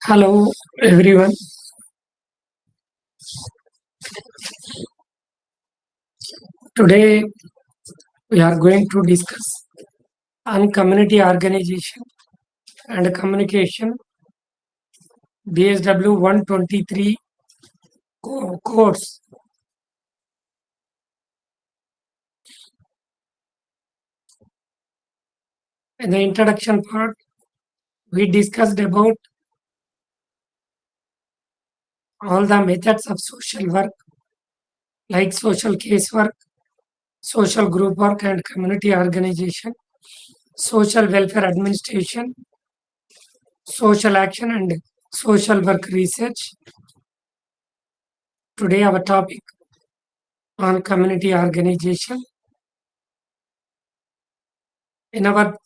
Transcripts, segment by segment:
Hello, everyone. Today we are going to discuss on community organization and communication BSW-123 course. In the introduction part, we discussed about all the methods of social work like social casework, social group work and community organization, social welfare administration, social action and social work research. Today our topic on community organization. In our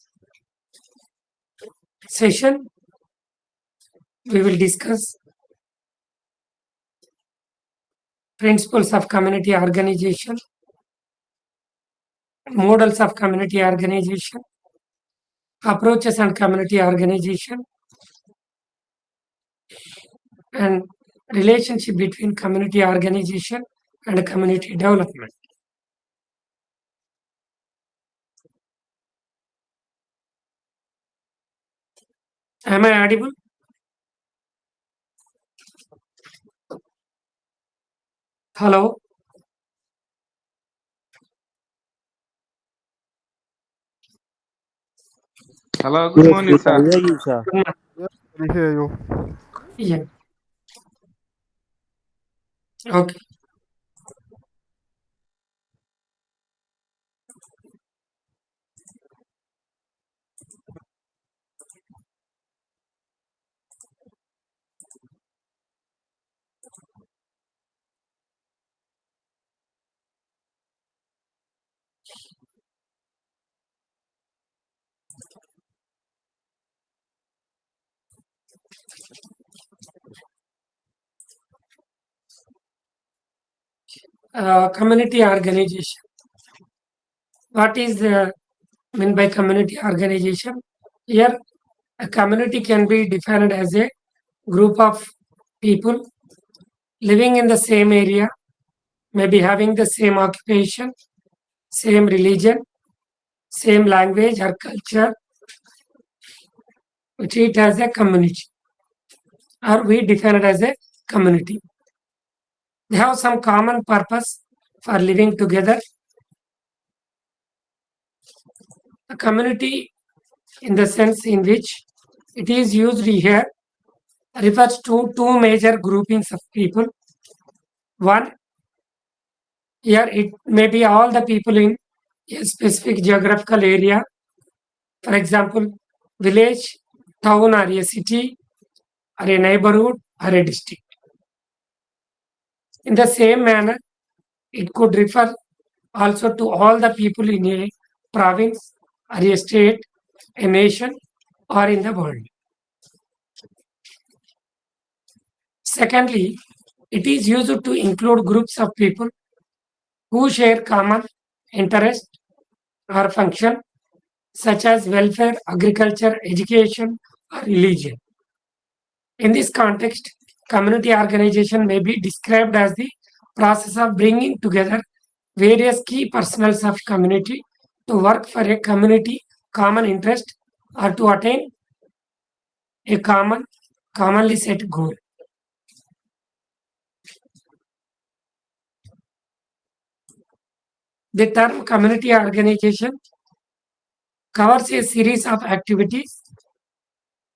session, we will discuss principles of community organization, models of community organization, approaches on community organization, and relationship between community organization and community development. Am I audible? Hello? Hello, good morning, Yes, I sir. hear you, sir. Good morning. Yes, I hear you. Yeah. Okay. Community organization. What is the mean by community organization? Here, a community can be defined as a group of people living in the same area, maybe having the same occupation, same religion, same language or culture. We treat as a community, or we define it as a community. They have some common purpose for living together. A community, in the sense in which it is used here, refers to two major groupings of people. One, here it may be all the people in a specific geographical area. For example, village, town, or a city, or a neighborhood, or a district. In the same manner, it could refer also to all the people in a province, or a state, a nation, or in the world. Secondly, it is used to include groups of people who share common interest or function such as welfare, agriculture, education, or religion. In this context, community organization may be described as the process of bringing together various key personals of community to work for a community common interest or to attain a commonly set goal. The term community organization covers a series of activities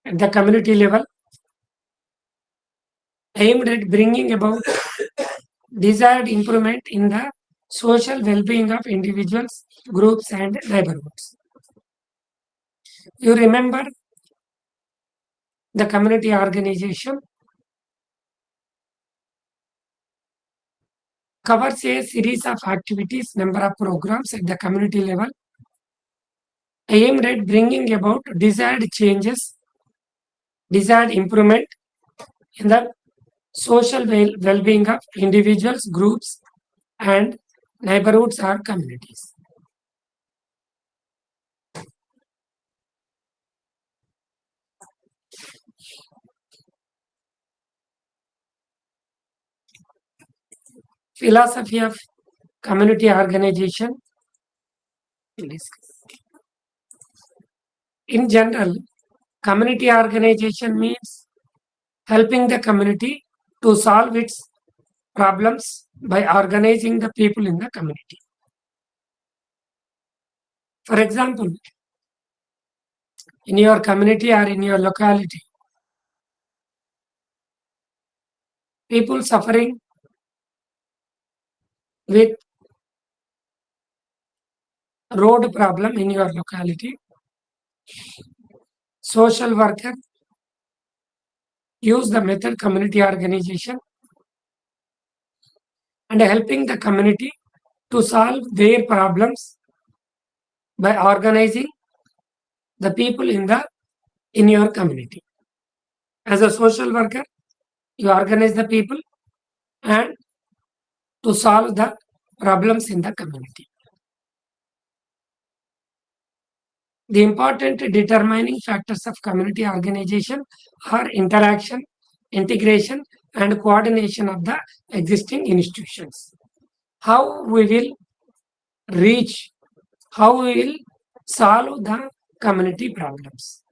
at the community level aimed at bringing about desired improvement in the social well-being of individuals, groups, and neighborhoods. You remember the community organization covers a series of activities, number of programs at the community level aimed at bringing about desired changes, desired improvement in the social well-being of individuals, groups, and neighborhoods or communities. Philosophy of community organization. In general, community organization means helping the community to solve its problems by organizing the people in the community. For example, in your community or in your locality, people suffering with road problem in your locality, social worker use the method community organization and helping the community to solve their problems by organizing the people in your community. As a social worker, you organize the people and to solve the problems in the community. The important determining factors of community organization are interaction, integration, and coordination of the existing institutions. How we will reach, how we will solve the community problems.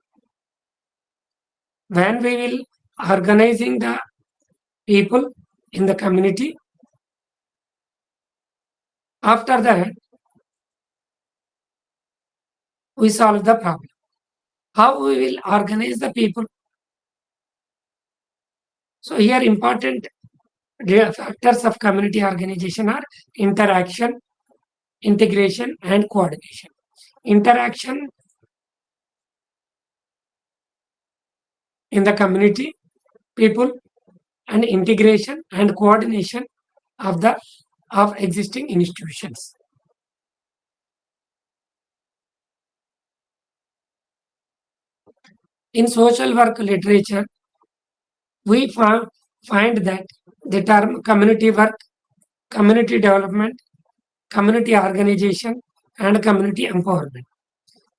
When we will organizing the people in the community, after that, we solve the problem. How we will organize the people. So here important factors of community organization are interaction, integration, and coordination. Interaction in the community, people, and integration and coordination of existing institutions. In social work literature, we find that the term community work, community development, community organization, and community empowerment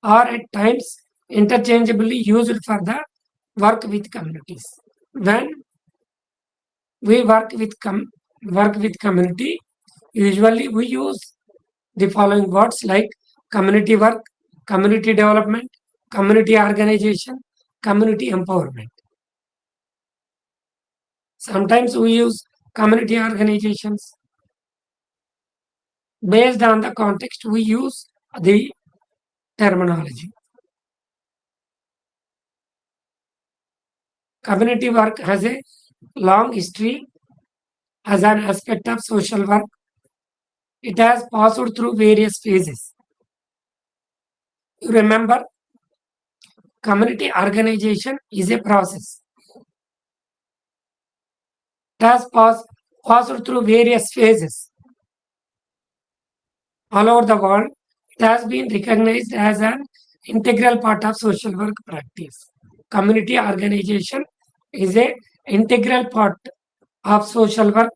are at times interchangeably used for the work with communities. When we work with community, usually we use the following words like community work, community development, community organization, community empowerment. Sometimes we use community organizations. Based on the context, we use the terminology. Community work has a long history as an aspect of social work. It has passed through various phases. You remember, community organization is a process. It has passed through various phases. All over the world, it has been recognized as an integral part of social work practice. Community organization is a integral part of social work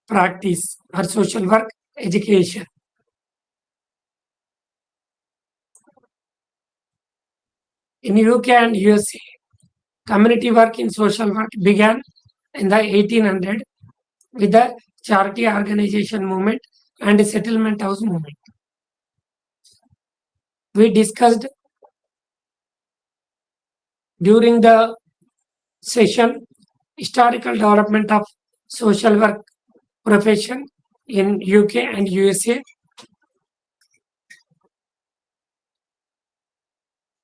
practice or social work education. In UK and USA, community work in social work began in the 1800 with the charity organization movement and the settlement house movement. We discussed during the session historical development of social work profession in UK and USA.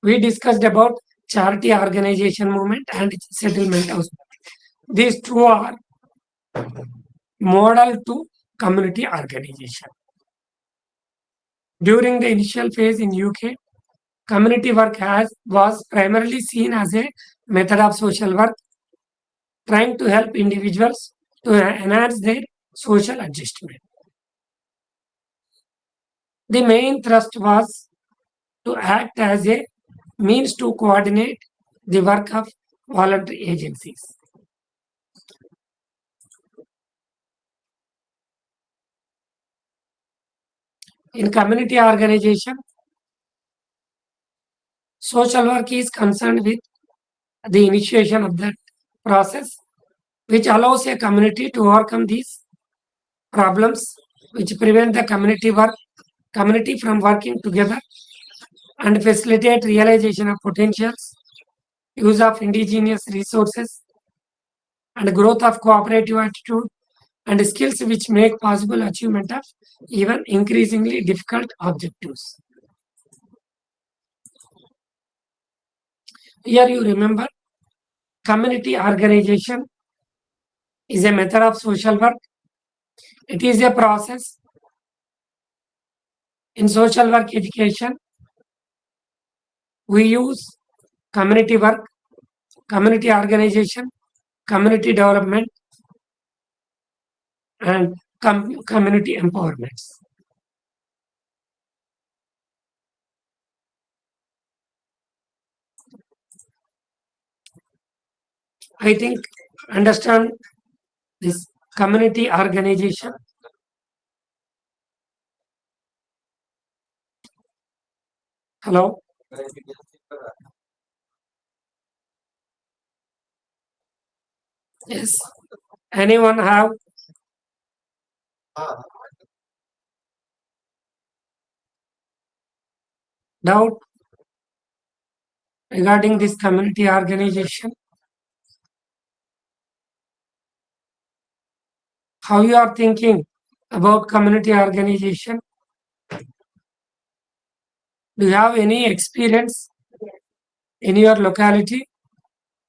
We discussed about charity organization movement and settlement house. These two are model to community organization. During the initial phase in UK, community work was primarily seen as a method of social work, trying to help individuals to enhance their social adjustment. The main thrust was to act as a means to coordinate the work of voluntary agencies. In community organization, social work is concerned with the initiation of that process, which allows a community to overcome these problems which prevent the community from working together and facilitate realization of potentials, use of indigenous resources, and growth of cooperative attitude and skills which make possible achievement of even increasingly difficult objectives. Here you remember community organization is a method of social work. It is a process in social work education. We use community work, community organization, community development, and community empowerment. I think understand this community organization. Hello. Yes. Anyone have doubt regarding this community organization? How you are thinking about community organization? Do you have any experience in your locality,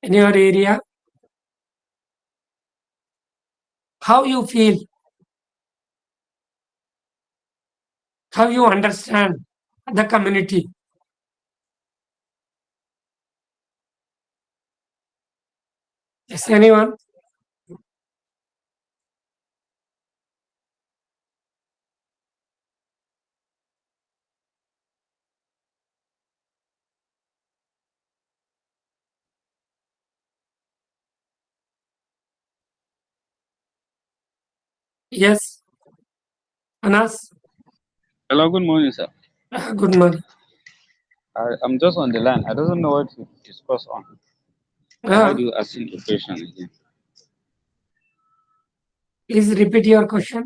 in your area? How you feel? How you understand the community? Yes, anyone? Yes, Anas. Hello, good morning, sir. Good morning. I'm just on the line. I don't know what to discuss on. I Uh, heard you asking a question again. please repeat your question.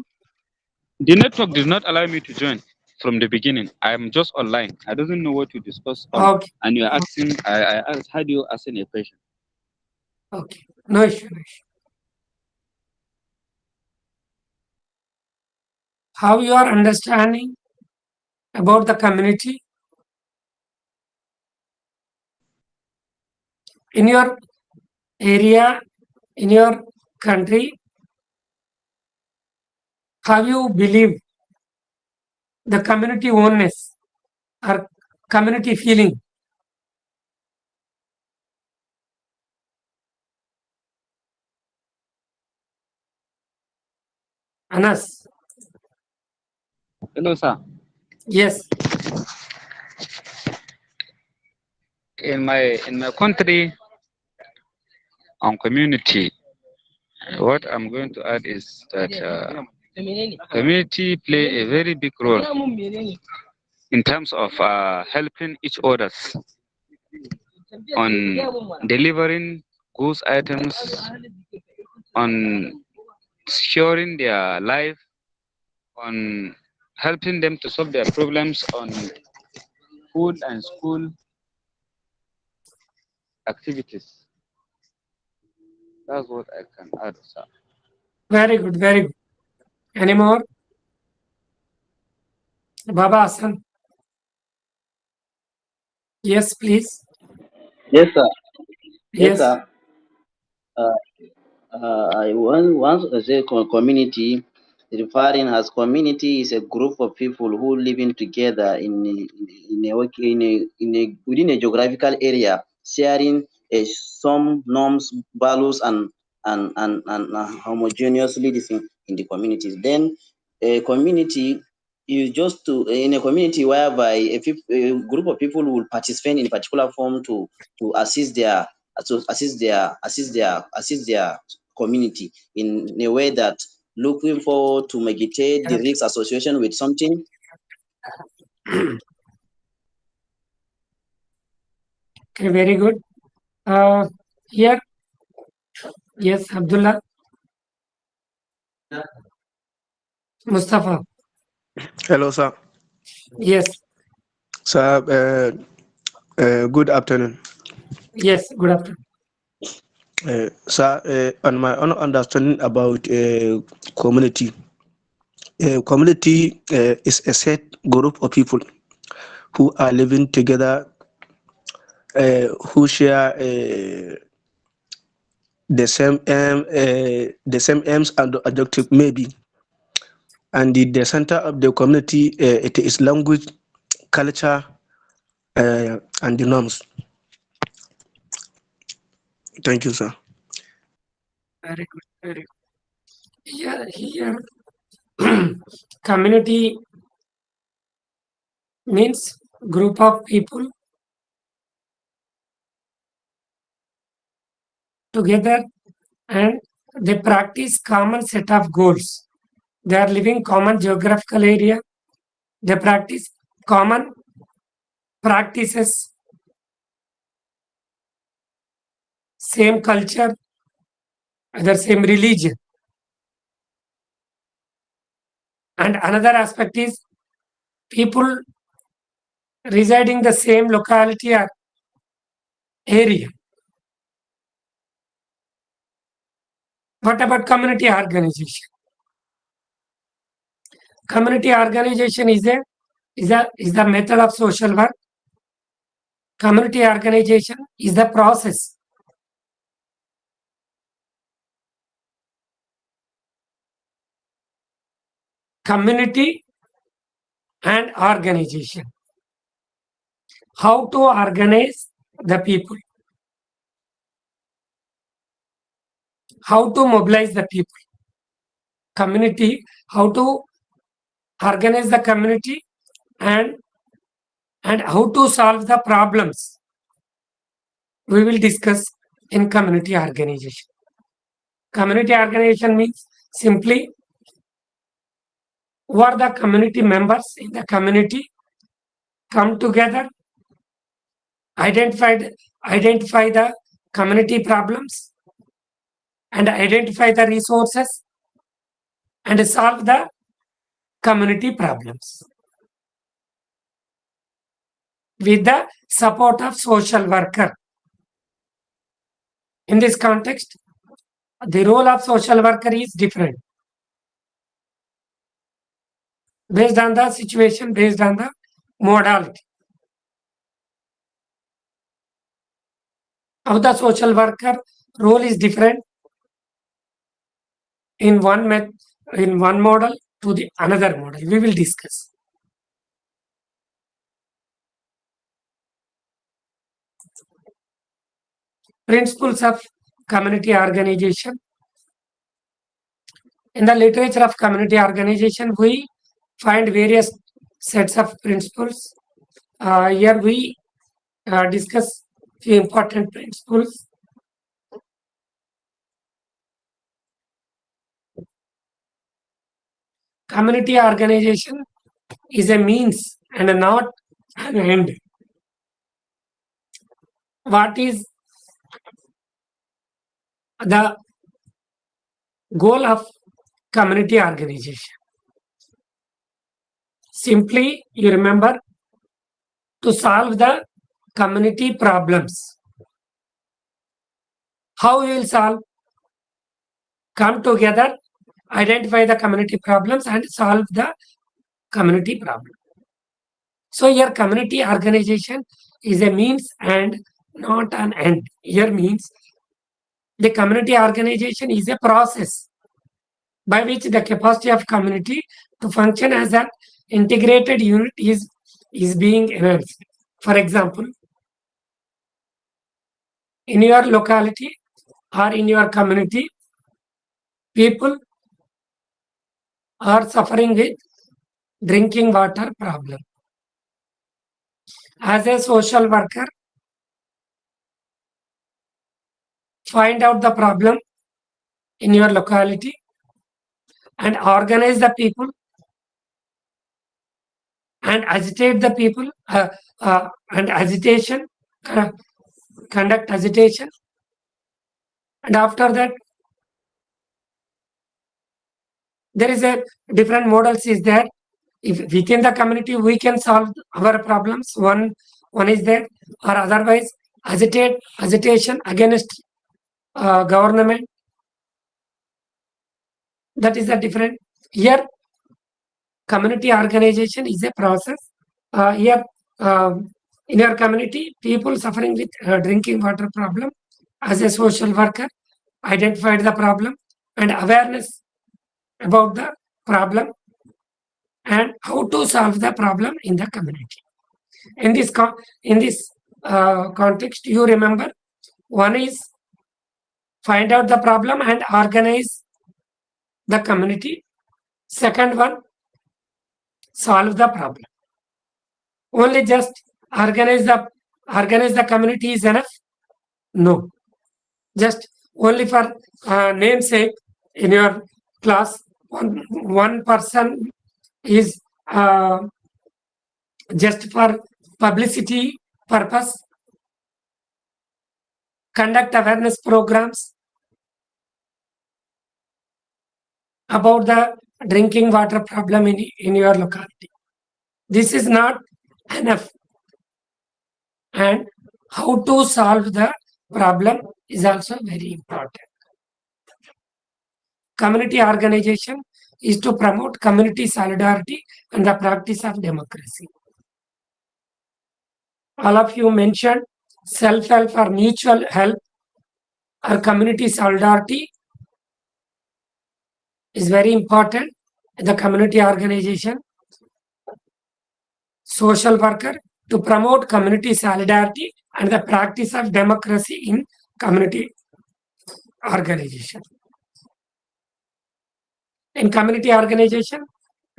The network did not allow me to join from the beginning. I'm just online. I don't know what to discuss on. Okay. And you're asking, I asked, how do you asking a question? Okay. No issue. No issue. How you are understanding about the community in your area, in your country? How you believe the community oneness or community feeling? Anas. Hello, sir. Yes. In my country, on community, what I'm going to add is that community play a very big role in terms of helping each others on delivering goods items, on securing their life, on helping them to solve their problems, on food and school activities. That's what I can add, sir. Very good. Very good. Any more? Baba Hassan. Yes, please. Yes, sir. Yes, Yes. sir. Uh, I once say community, referring as community is a group of people who living together within a geographical area, sharing some norms, values, and homogeneously this in the communities. Then a community is just to in a community whereby a group of people will participate in a particular form to assist their community in a way that looking forward to mitigate the risk association with something. Okay, very good. Here, yes, Abdullah. Mustafa. Hello, sir. Yes, Sir, good afternoon. yes, good afternoon. Sir, on my own understanding about community, community is a set group of people who are living together, who share the same aims and objective maybe. And the center of the community, it is language, culture, and the norms. Thank you, sir. Very good, very good. Here, community means group of people together and they practice common set of goals. They are living common geographical area. They practice common practices, same culture, either same religion. And another aspect is people residing the same locality or area. What about community organization? Community organization is the method of social work. Community organization is the process. Community and organization. How to organize the people? How to mobilize the people? Community, how to organize the community and how to solve the problems. We will discuss in community organization. Community organization means simply who are the community members in the community come together, identify the community problems and identify the resources and solve the community problems with the support of social worker. In this context, the role of social worker is different based on the situation, based on the modality. How the social worker role is different in in one model to the another model. We will discuss. Principles of community organization. In the literature of community organization, we find various sets of principles. Here we discuss few important principles. Community organization is a means and not an end. What is the goal of community organization? Simply, you remember to solve the community problems. How we will solve? Come together, identify the community problems and solve the community problem. So here community organization is a means and not an end. Here means the community organization is a process by which the capacity of community to function as an integrated unit is being enhanced. For example, in your locality or in your community, people are suffering with drinking water problem. As a social worker, find out the problem in your locality and organize the people and agitate the people and agitation, conduct agitation, and after that There is a different models is there. If within the community we can solve our problems, one is there, or otherwise agitation against government. That is the different. Here, community organization is a process. Here, in your community, people suffering with drinking water problem, as a social worker, identified the problem and awareness about the problem and how to solve the problem in the community. In this context, you remember one is find out the problem and organize the community. Second one, solve the problem. Only just organize the community is enough? No. Just only for namesake in your class, one person is just for publicity purpose, conduct awareness programs about the drinking water problem in your locality. This is not enough. And how to solve the problem is also very important. Community organization is to promote community solidarity and the practice of democracy. All of you mentioned self-help or mutual help or community solidarity is very important in the community organization. Social worker to promote community solidarity and the practice of democracy in community organization. In community organization,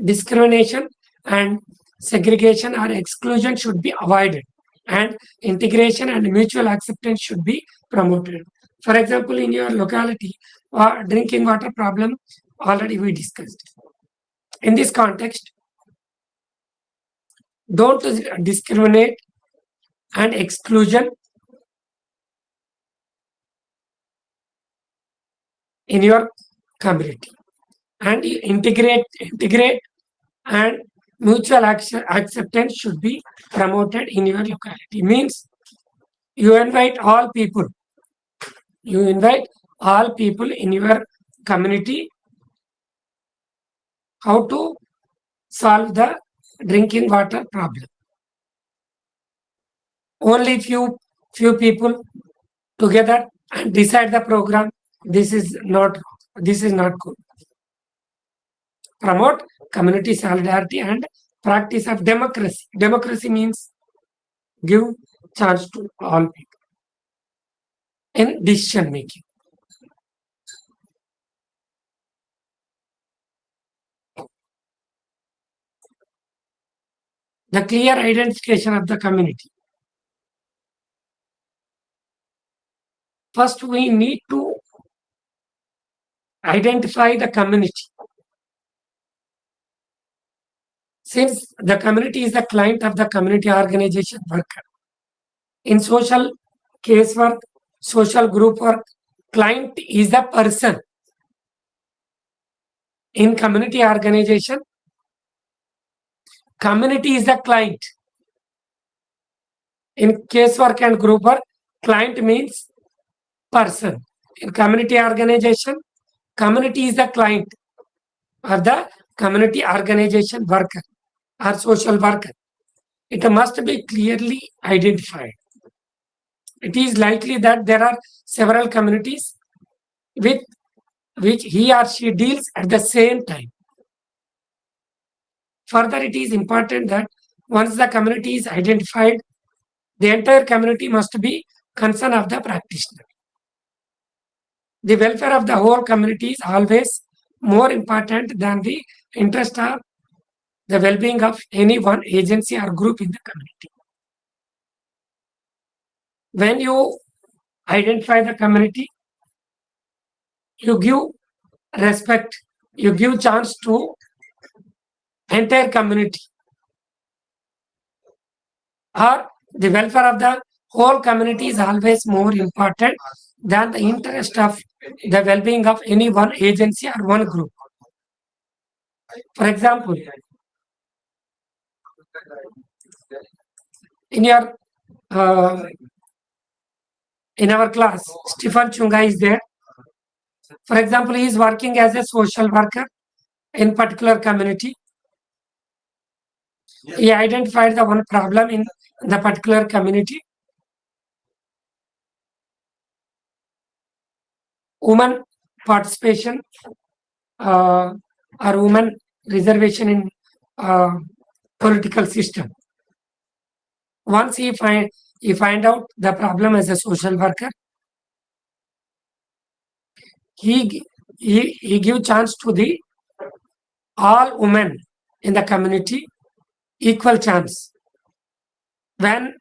discrimination and segregation or exclusion should be avoided, and integration and mutual acceptance should be promoted. For example, in your locality, drinking water problem already we discussed. In this context, don't discriminate and exclusion in your community, and integrate and mutual acceptance should be promoted in your locality. Means you invite all people in your community how to solve the drinking water problem. Only few people together and decide the program. This is not good. Promote community solidarity and practice of democracy. Democracy means give chance to all people in decision making. The clear identification of the community. First, we need to identify the community. Since the community is the client of the community organization worker. In social case work, social group work, client is the person. In community organization, community is the client. In casework and group work, client means person. In community organization, community is the client or the community organization worker or social worker. It must be clearly identified. It is likely that there are several communities with which he or she deals at the same time. Further, it is important that once the community is identified, the entire community must be concern of the practitioner. The welfare of the whole community is always more important than the interest of the well-being of any one agency or group in the community. When you identify the community, you give respect, you give chance to entire community, or the welfare of the whole community is always more important than the interest of the well-being of any one agency or one group. For example, in your in our class, Stephen Chunga is there. For example, he is working as a social worker in particular community. He identified the one problem in the particular community. Women participation or women reservation in political system. Once he find out the problem as a social worker, he give chance to the all women in the community equal chance when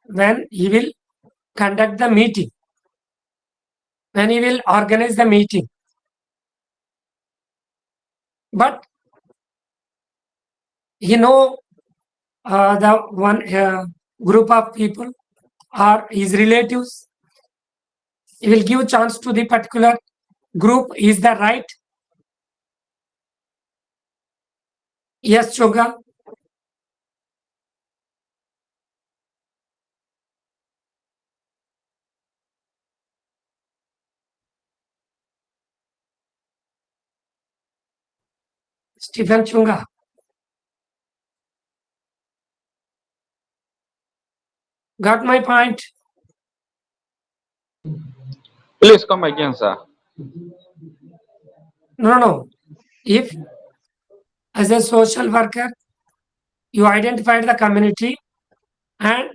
he will conduct the meeting, when he will organize the meeting. But he know the one group of people or his relatives. He will give chance to the particular group. Is the right? Yes, Choga. Stephen Chunga. Got my point? Please come again, sir. No. If as a social worker, you identified the community and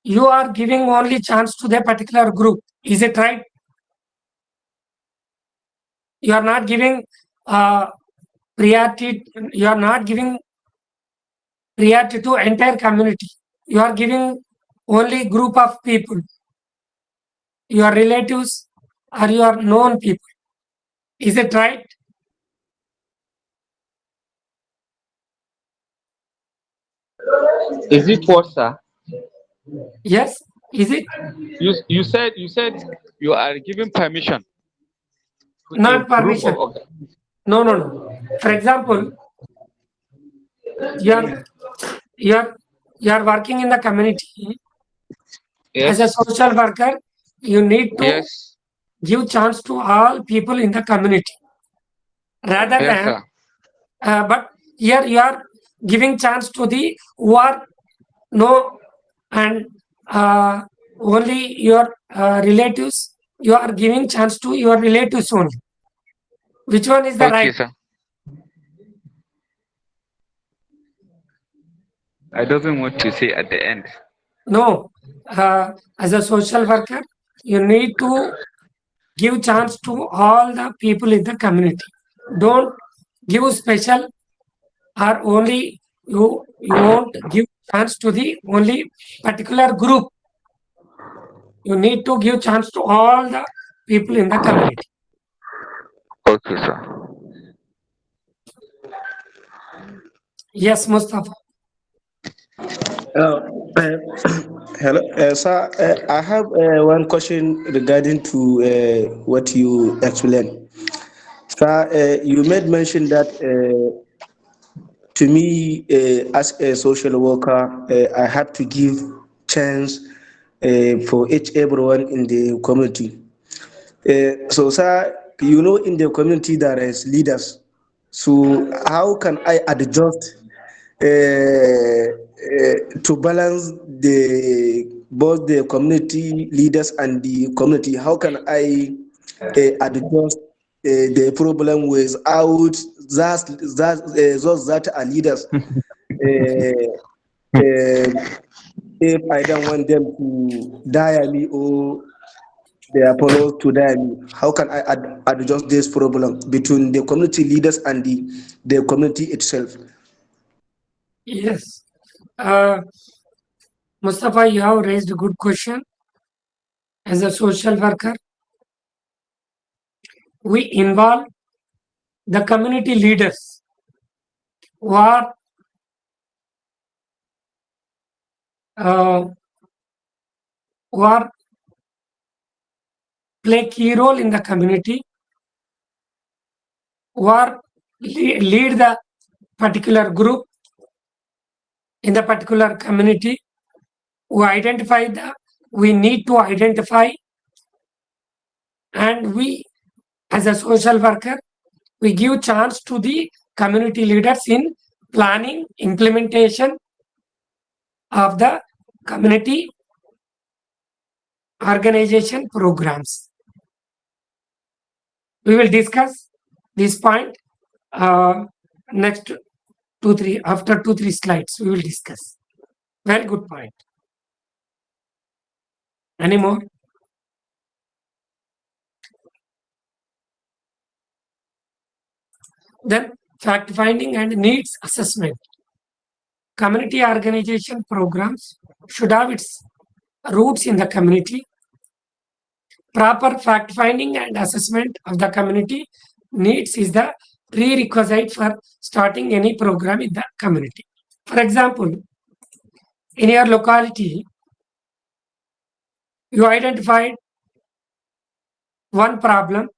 you are giving only chance to the particular group, is it right? You are not giving priority. You are not giving priority to entire community. You are giving only group of people, your relatives or your known people. Is it right? Is it what, sir? Yes. Is it? You said you are giving permission to a Not group permission. of No. For example, you are working in the community as a yes, social worker. You need to yes, give chance to all people in the community rather yes, than sir. but here you are giving chance to the who are no and only your relatives. You are giving chance to your relatives only. Which one is the Okay, right? sir. I don't want to say at the end. No. As a social worker, you need to give chance to all the people in the community. Don't give special or only you won't give chance to the only particular group. You need to give chance to all the people in the community. Okay, sir. Yes, Mustafa. Uh, uh, Hello, sir. I have one question regarding to what you explained. Sir, you made mention that to me, as a social worker, I have to give chance for each everyone in the community. So, sir, you know, in the community there is leaders. So, how can I adjust to balance the both the community leaders and the community? How can I adjust the problem without those that are leaders? Uh, uh, if I don't want them to die on me or they follow to them, how can I adjust this problem between the community leaders and the community itself? Yes. Mustafa, you have raised a good question. As a social worker, we involve the community leaders who are uh, who are play key role in the community, who are lead the particular group in the particular community. We need to identify, and we, as a social worker, we give chance to the community leaders in planning, implementation of the community organization programs. We will discuss this point next after 2-3 slides. We will discuss. Very good point. Any more? Then fact finding and needs assessment. Community organization programs should have its roots in the community. Proper fact finding and assessment of the community needs is the prerequisite for starting any program in the community. For example, in your locality, you identified one problem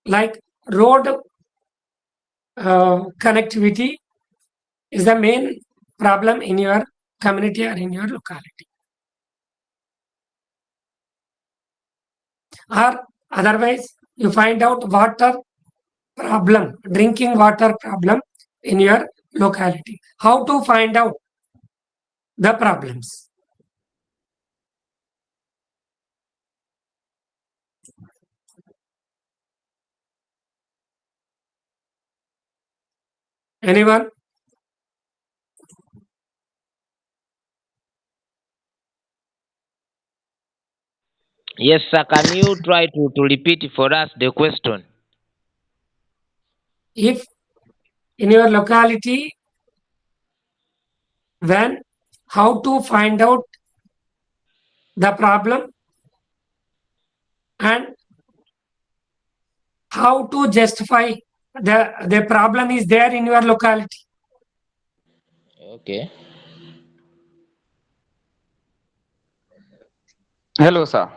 like road connectivity is the main problem in your community or in your locality. Or otherwise, you find out water problem, drinking water problem in your locality. How to find out the problems? Anyone? Yes, sir. Can you try to repeat for us the question? If in your locality, when, how to find out the problem and how to justify the problem is there in your locality. Okay. Hello, sir.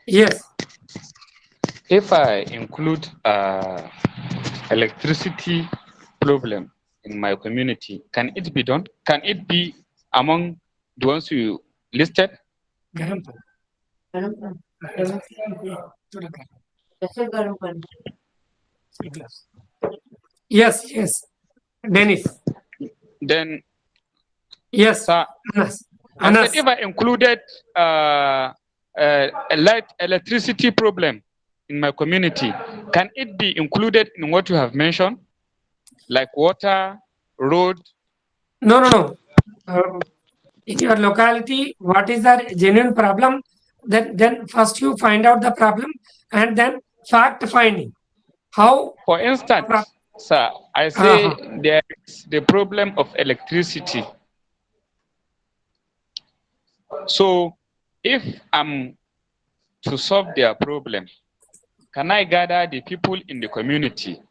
Yes. If I include electricity problem in my community, can it be done? Can it be among the ones you listed? Yes, yes. Dennis. Then, yes, sir, Anas. I said if I included electricity problem in my community, can it be included in what you have mentioned, like water, road? No. In your locality, what is the genuine problem? Then first you find out the problem and then fact finding. How? For instance, sir, I say there is the problem of electricity. So if I'm to solve their problem, can I gather the people in the community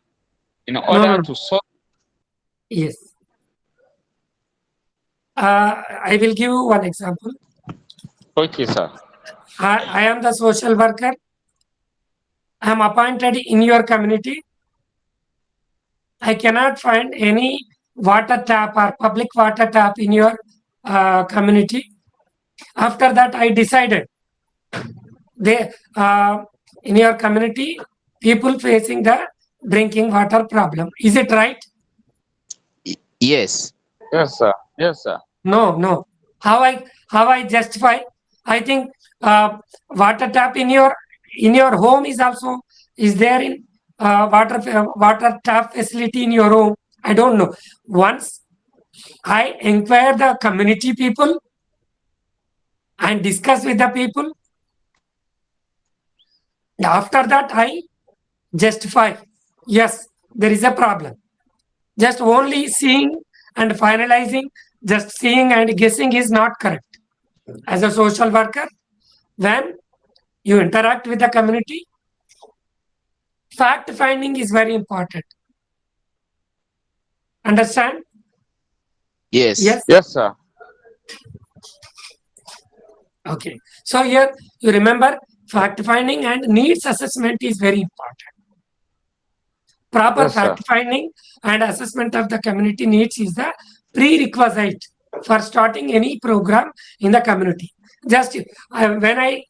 in order to solve? Yes. I will give you one example. Okay, sir. I am the social worker. I am appointed in your community. I cannot find any water tap or public water tap in your community. After that, I decided in your community, people facing the drinking water problem. Is it right? Yes. Yes, sir. Yes, sir. No. How I justify? I think water tap in your home is there in water tap facility in your home. I don't know. Once I inquire the community people and discuss with the people. After that, I justify. Yes, there is a problem. Just only seeing and finalizing, just seeing and guessing is not correct. As a social worker, when you interact with the community, fact finding is very important. Understand? Yes. Yes, sir. Okay. So here you remember fact finding and needs assessment is very important. Proper Yes, sir. fact finding and assessment of the community needs is the prerequisite for starting any program in the community. Just when I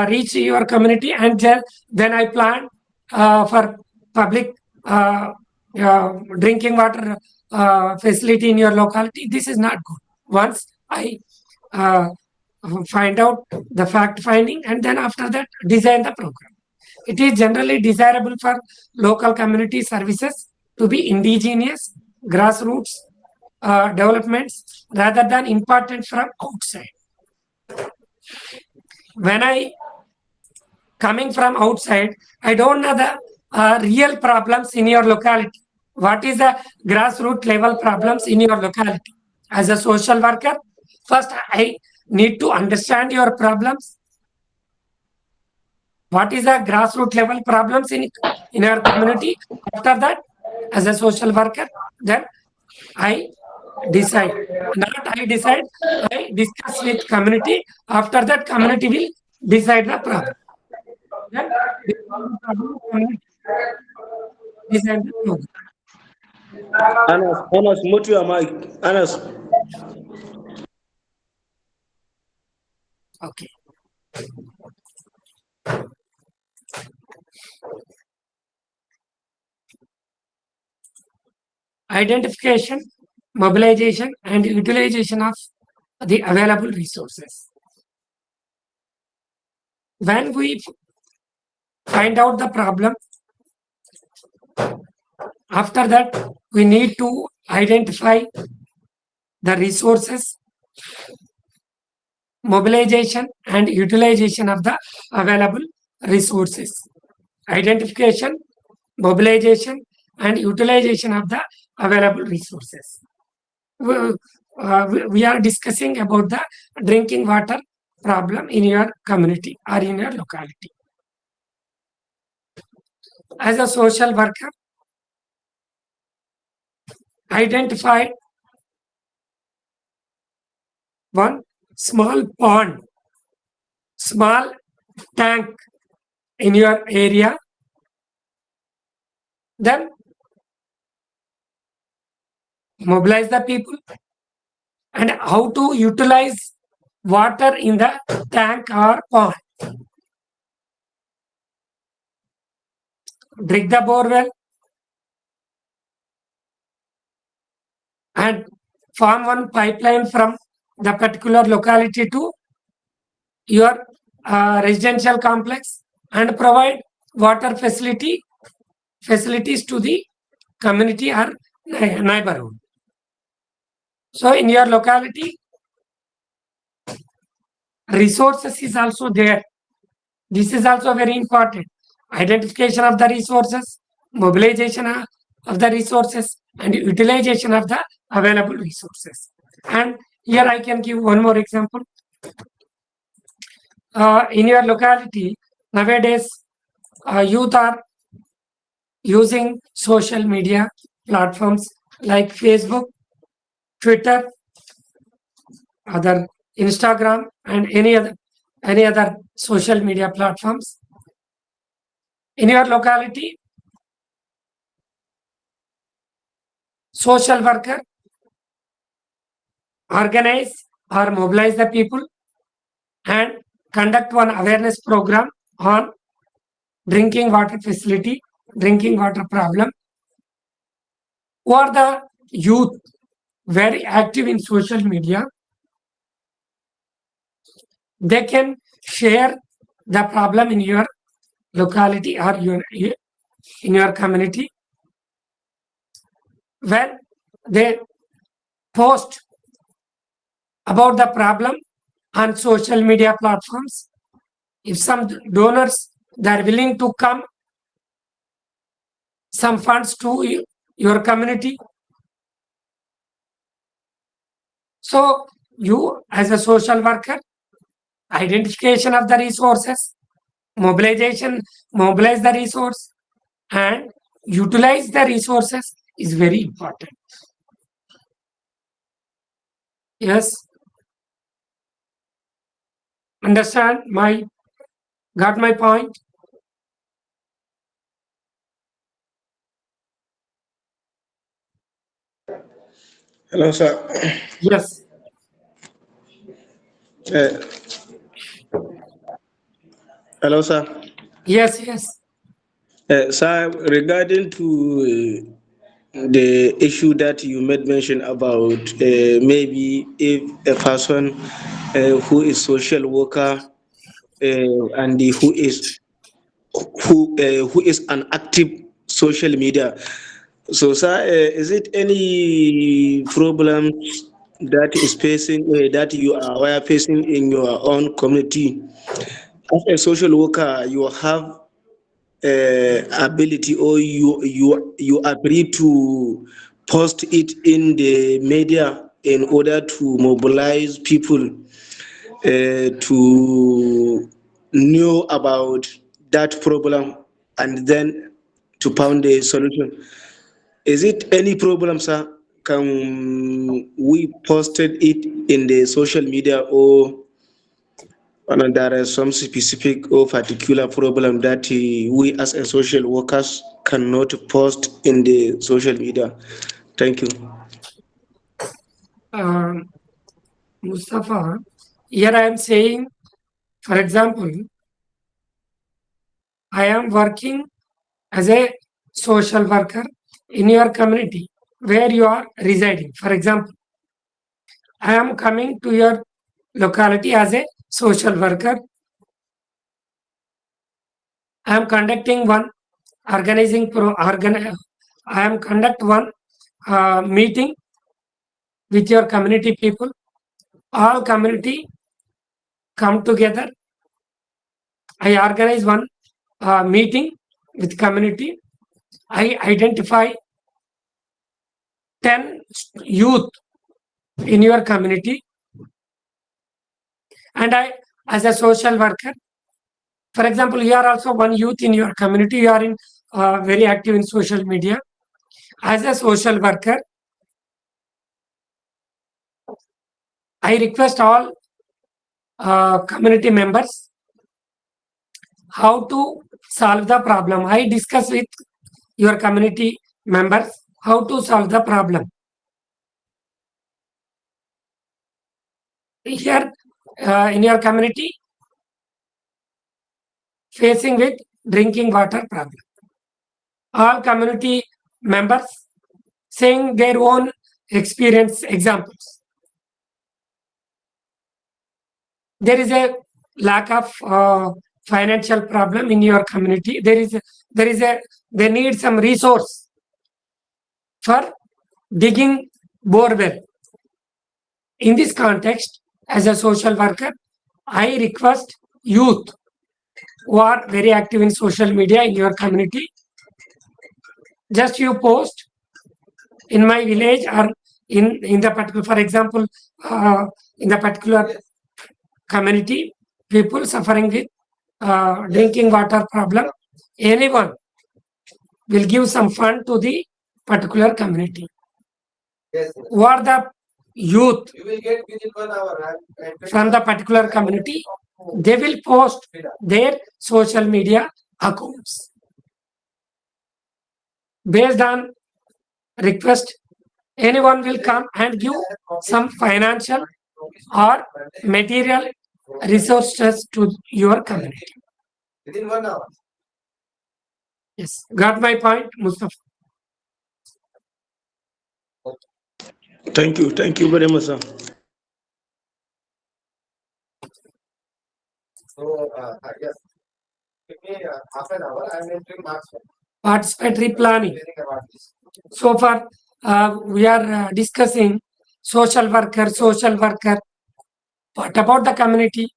reach your community and then I plan for public drinking water facility in your locality, this is not good. Once I uh, find out the fact finding and then after that design the program. It is generally desirable for local community services to be indigenous, grassroots developments rather than imported from outside. When I coming from outside, I don't know the real problems in your locality. What is the grassroots level problems in your locality? As a social worker, first I need to understand your problems. What is the grassroots level problems in our community? After that, as a social worker, then I decide. Not I decide, I discuss with community. After that, community will decide the problem. Then discuss the problem, community decide the program. Anas, mute your mic. Anas. Okay. Identification, mobilization, and utilization of the available resources. When we find out the problem, after that, we need to identify the resources, mobilization, and utilization of the available resources. Identification, mobilization, and utilization of the available resources. We are discussing about the drinking water problem in your community or in your locality. As a social worker, identify one small pond, small tank in your area, then mobilize the people and how to utilize water in the tank or pond. Dig the borewell and form one pipeline from the particular locality to your residential complex and provide water facilities to the community or neighborhood. So in your locality, resources is also there. This is also very important. Identification of the resources, mobilization of the resources, and utilization of the available resources. And here I can give one more example. In your locality, nowadays, youth are using social media platforms like Facebook, Twitter, other Instagram, and any other social media platforms. In your locality, social worker organize or mobilize the people and conduct one awareness program on drinking water facility, drinking water problem. Who are the youth very active in social media? They can share the problem in your locality or in your community. When they post about the problem on social media platforms, if some donors they are willing to come some funds to your community, so you as a social worker, identification of the resources, mobilize the resource and utilize the resources is very important. Yes, understand got my point? Hello, sir. Yes. Uh, hello, sir. Yes. Yes. Sir, regarding to the issue that you made mention about, maybe if a person who is social worker and who is an active social media. So, sir, is it any problems that is facing that you are facing in your own community? As a social worker, you have ability, or you agree to post it in the media in order to mobilize people to know about that problem and then to find a solution. Is it any problem, sir? Can we posted it in the social media, or there is some specific or particular problem that we as a social workers cannot post in the social media? Thank you. Um, Mustafa, here I am saying, for example, I am working as a social worker in your community where you are residing. For example, I am coming to your locality as a social worker. I am conducting one organizing pro organ. I am conduct one meeting with your community people. All community come together. I organize one meeting with community. I identify 10 youth in your community, and I, as a social worker, for example, you are also one youth in your community. You are in very active in social media. As a social worker, I request all community members how to solve the problem. I discuss with your community members how to solve the problem. Here in your community, facing with drinking water problem. All community members saying their own experience examples. There is a lack of financial problem in your community. They need some resource for digging borewell. In this context, as a social worker, I request youth who are very active in social media in your community, just you post in my village or in the particular, for example, in the particular community, people suffering with drinking water problem, anyone will give some fund to the particular community. Who are the youth from the particular community? They will post their social media accounts. Based on request, anyone will come and give some financial or material resources to your community. Yes, got my point, Mustafa. Thank you very much, sir. Participatory planning. So far, we are discussing social worker, social worker. What about the community?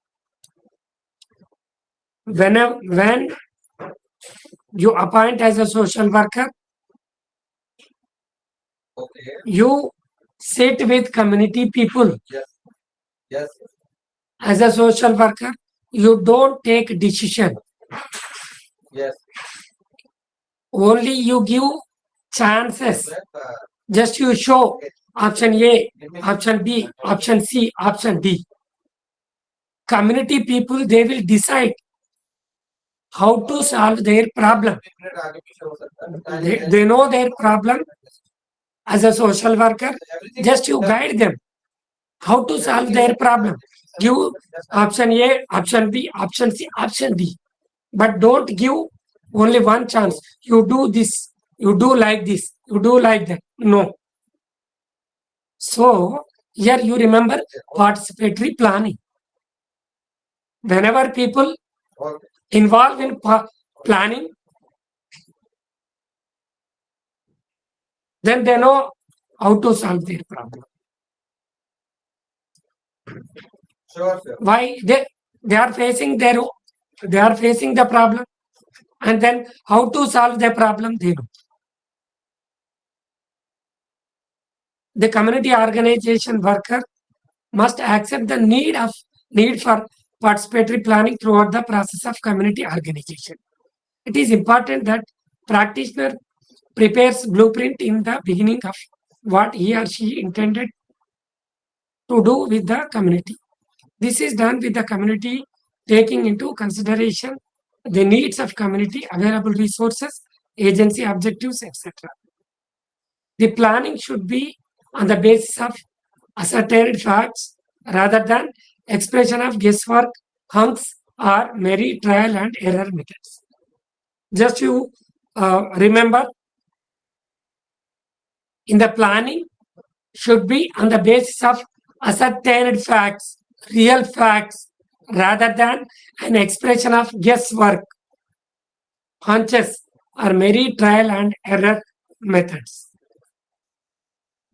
When you appoint as a social worker, you sit with community people. As a social worker, you don't take decision. Only you give chances. Just you show option A, option B, option C, option D. Community people, they will decide how to solve their problem. They know their problem. as a social worker, just you guide them how to solve their problem. Give option A, option B, option C, option D. But don't give only one chance. You do this, you do like this, you do like that. No. So here you remember participatory planning. Whenever people involved in planning, then they know how to solve their problem. Why they are facing the problem, and then how to solve the problem they know. The community organization worker must accept the need for participatory planning throughout the process of community organization. It is important that practitioner prepares blueprint in the beginning of what he or she intended to do with the community. This is done with the community taking into consideration the needs of community, available resources, agency objectives, etc. The planning should be on the basis of ascertained facts rather than expression of guesswork, hunks, or merry trial and error methods. Just you remember, in the planning should be on the basis of ascertained facts, real facts, rather than an expression of guesswork, hunches, or merry trial and error methods.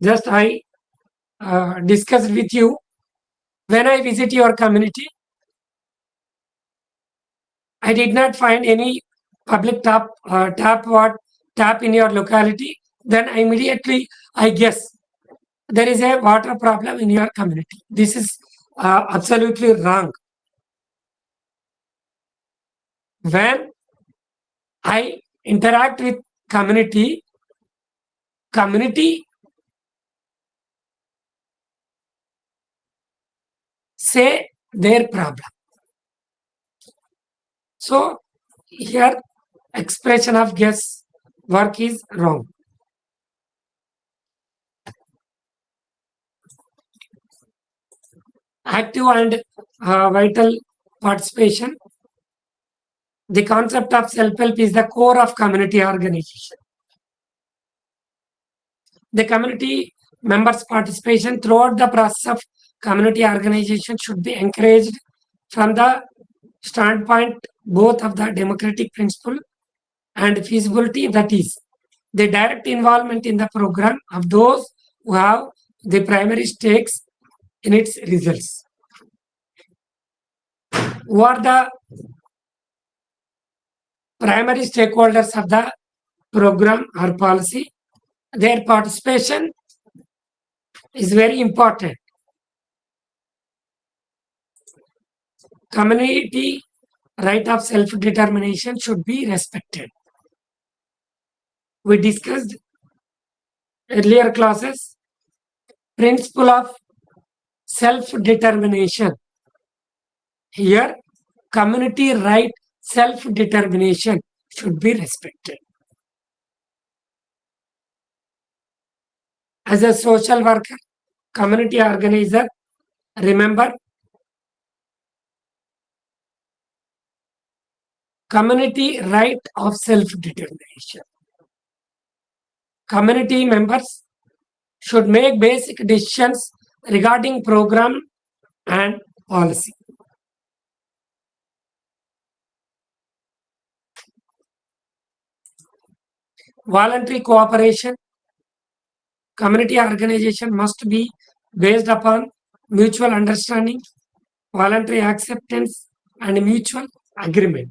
Just I discussed with you, when I visit your community, I did not find any public tap in your locality. Then immediately I guess there is a water problem in your community. This is absolutely wrong. When I interact with community say their problem. So here expression of guess work is wrong. Active and vital participation. The concept of self-help is the core of community organization. The community members' participation throughout the process of community organization should be encouraged from the standpoint both of the democratic principle and feasibility, that is, the direct involvement in the program of those who have the primary stakes in its results. Who are the primary stakeholders of the program or policy? Their participation is very important. Community right of self-determination should be respected. We discussed earlier classes principle of self-determination. Here, community right self-determination should be respected. As a social worker, community organizer, remember, community right of self-determination. Community members should make basic decisions regarding program and policy. Voluntary cooperation. Community organization must be based upon mutual understanding, voluntary acceptance, and mutual agreement.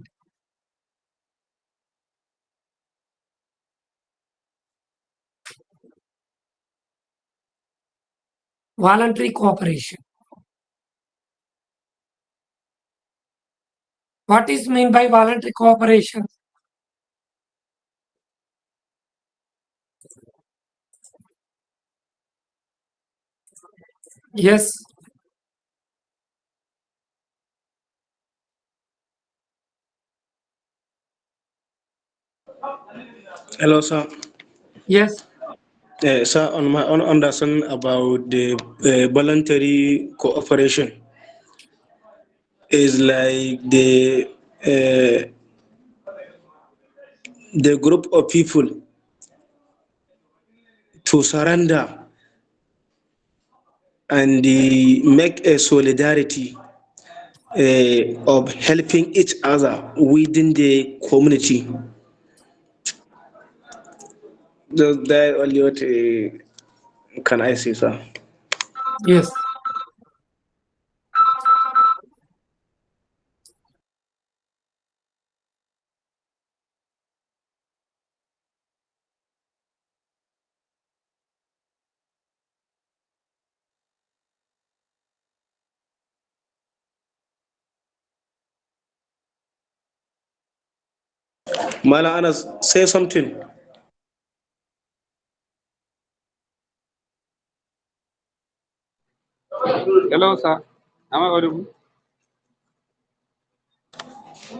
Voluntary cooperation. What is meant by voluntary cooperation? Yes. Hello, sir. Yes. Sir, on my own understanding about the voluntary cooperation is like the group of people to surrender and make a solidarity of helping each other within the community. That only what can I say, sir? Yes. Mala Anas, say something. Hello, sir. Am I audible?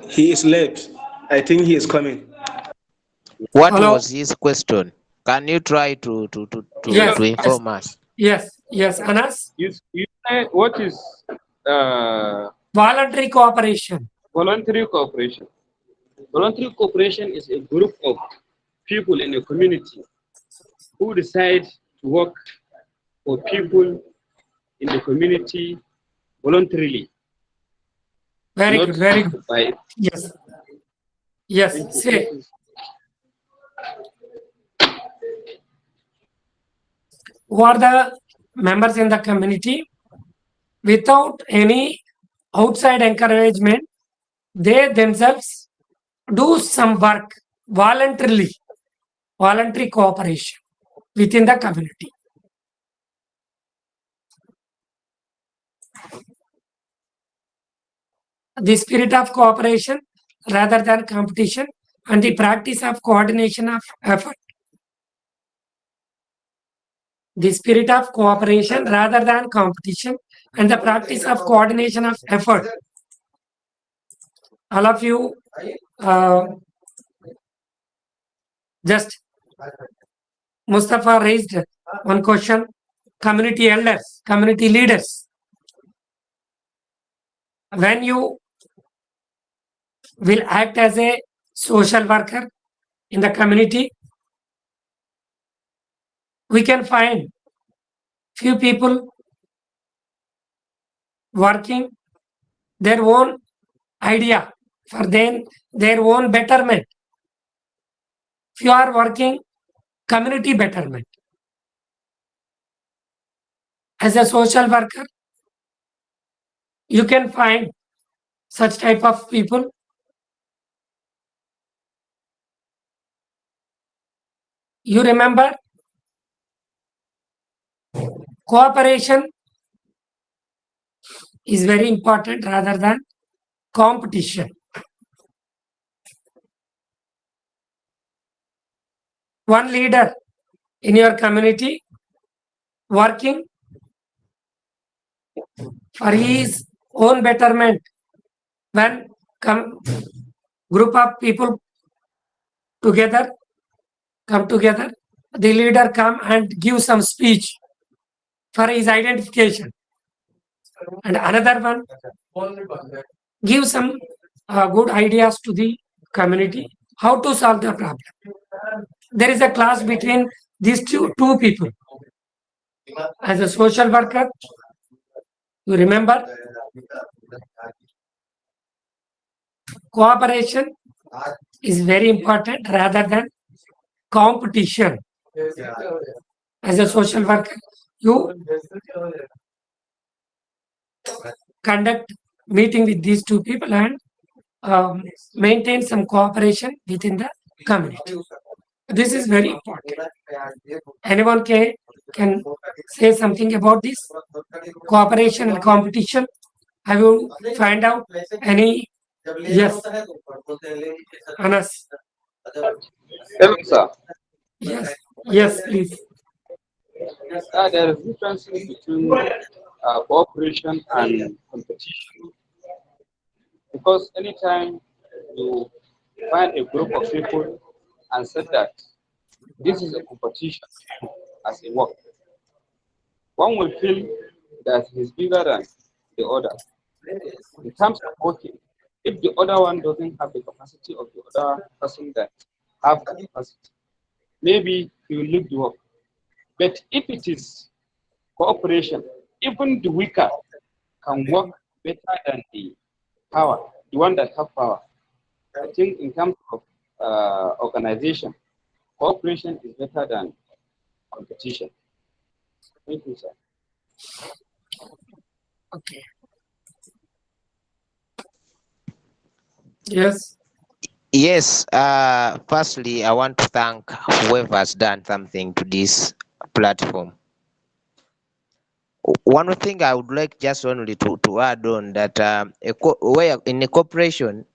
He is late. I think he is coming. What Hello. was his question? Can you try Yes. to inform us? Yes. Anas, You say what is voluntary cooperation. voluntary cooperation? Voluntary cooperation is a group of people in a community who decide to work for people in the community voluntarily. Very Not good. Very good. by Yes. Yes. Say. Who are the members in the community? Without any outside encouragement, they themselves do some work voluntarily, voluntary cooperation within the community. The spirit of cooperation rather than competition and the practice of coordination of effort. The spirit of cooperation rather than competition and the practice of coordination of effort. All of you just Mustafa raised one question. Community elders, community leaders. When you will act as a social worker in the community, we can find few people working their own idea for their own betterment. If you are working community betterment as a social worker, you can find such type of people. You remember cooperation is very important rather than competition. One leader in your community working for his own betterment. When group of people together come together, the leader come and give some speech for his identification, and another one give some good ideas to the community how to solve the problem. There is a clash between these two people. As a social worker, you remember cooperation is very important rather than competition. As a social worker, you conduct meeting with these two people and maintain some cooperation within the community. This is very important. Anyone can say something about this cooperation and competition? Have you find out any? Yes, Anas. hello, sir. Yes, please. There is difference between cooperation and competition because anytime you find a group of people and said that this is a competition, as a work. One will feel that he's bigger than the other. In terms of working, if the other one doesn't have the capacity of the other person that have the capacity, maybe he will leave the work. But if it is cooperation, even the weaker can work better than the power, the one that have power. I think in terms of organization, cooperation is better than competition. Thank you, sir. Okay. Yes. Yes, firstly, I want to thank whoever has done something to this platform. One thing I would like just only to add on that where in a corporation,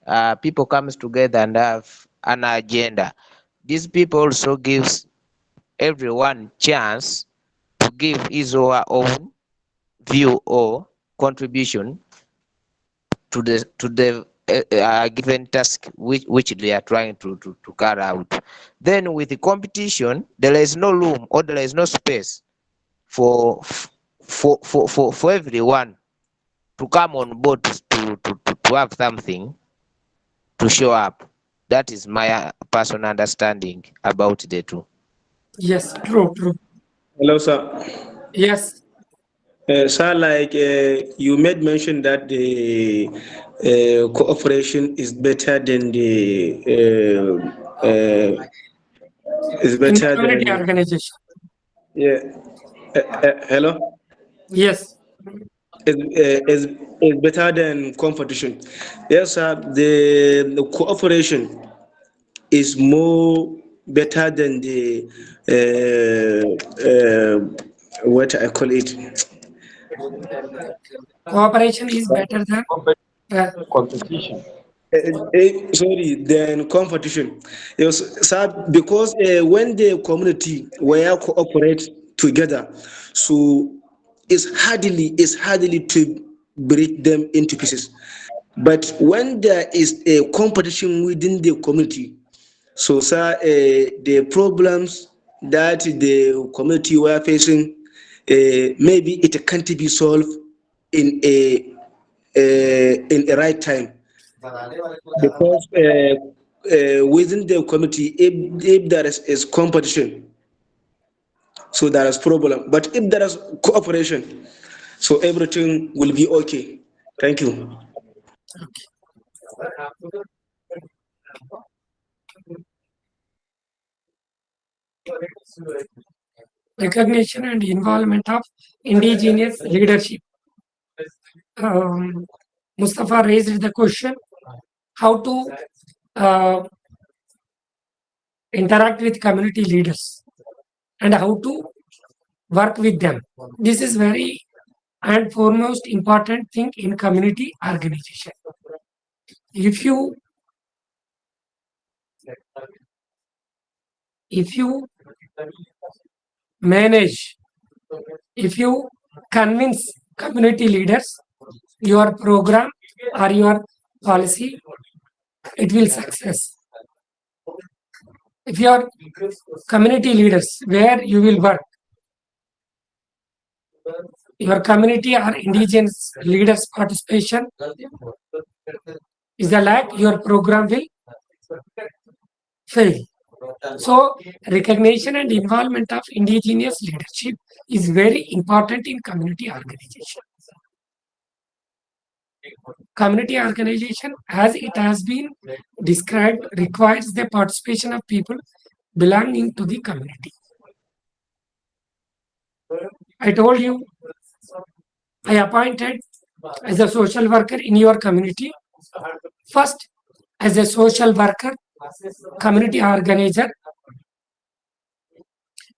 people comes together and have an agenda. These people also gives everyone chance to give his or her own view or contribution to the given task which they are trying to carry out. Then with the competition, there is no room or there is no space for for everyone to come on board to have something to show up. That is my personal understanding about the two. Yes. True. True. Hello, sir. Yes. Sir, like you made mention that the cooperation is better than the is In the better community than organization. yeah. Hello, Yes. is better than competition. Yes, sir. The cooperation is more better than the what I call it. Cooperation is better than. Uh, Competition. Sorry, than competition. Yes, sir, because when the community were cooperate together, so it's hardly to break them into pieces. But when there is a competition within the community, so sir, the problems that the community were facing, maybe it can't be solved in a right time because within the community, if there is competition, so there is problem. But if there is cooperation, so everything will be okay. Thank you. recognition and involvement of indigenous leadership. Um, Mustafa raised the question how to uh, interact with community leaders and how to work with them. This is very and foremost important thing in community organization. If you if you manage, if you convince community leaders, your program or your policy, it will success. If your community leaders where you will work, your community or indigenous leaders participation is the lack, your program will fail. So recognition and involvement of indigenous leadership is very important in community organization. Community organization, as it has been described, requires the participation of people belonging to the community. I told you, I appointed as a social worker in your community. First, as a social worker, community organizer,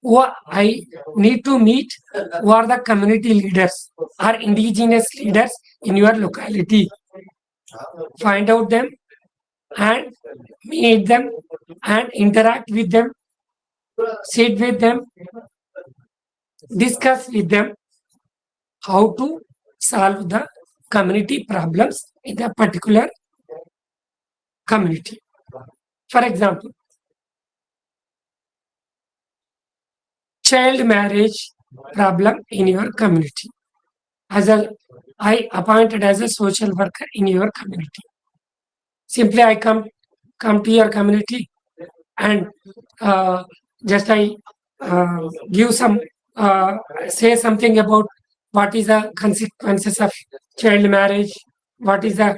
who I need to meet who are the community leaders or indigenous leaders in your locality. Find out them and meet them and interact with them, sit with them, discuss with them how to solve the community problems in a particular community. For example, child marriage problem in your community. I appointed as a social worker in your community. Simply, I come to your community and just I give some say something about what is the consequences of child marriage, what is the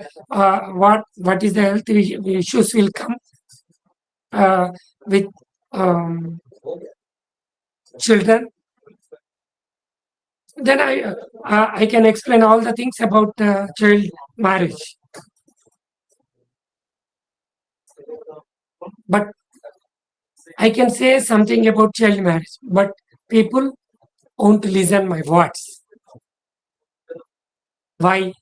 what is the health issues will come with um, children. Then I can explain all the things about child marriage. But I can say something about child marriage, but people won't listen my words. Why?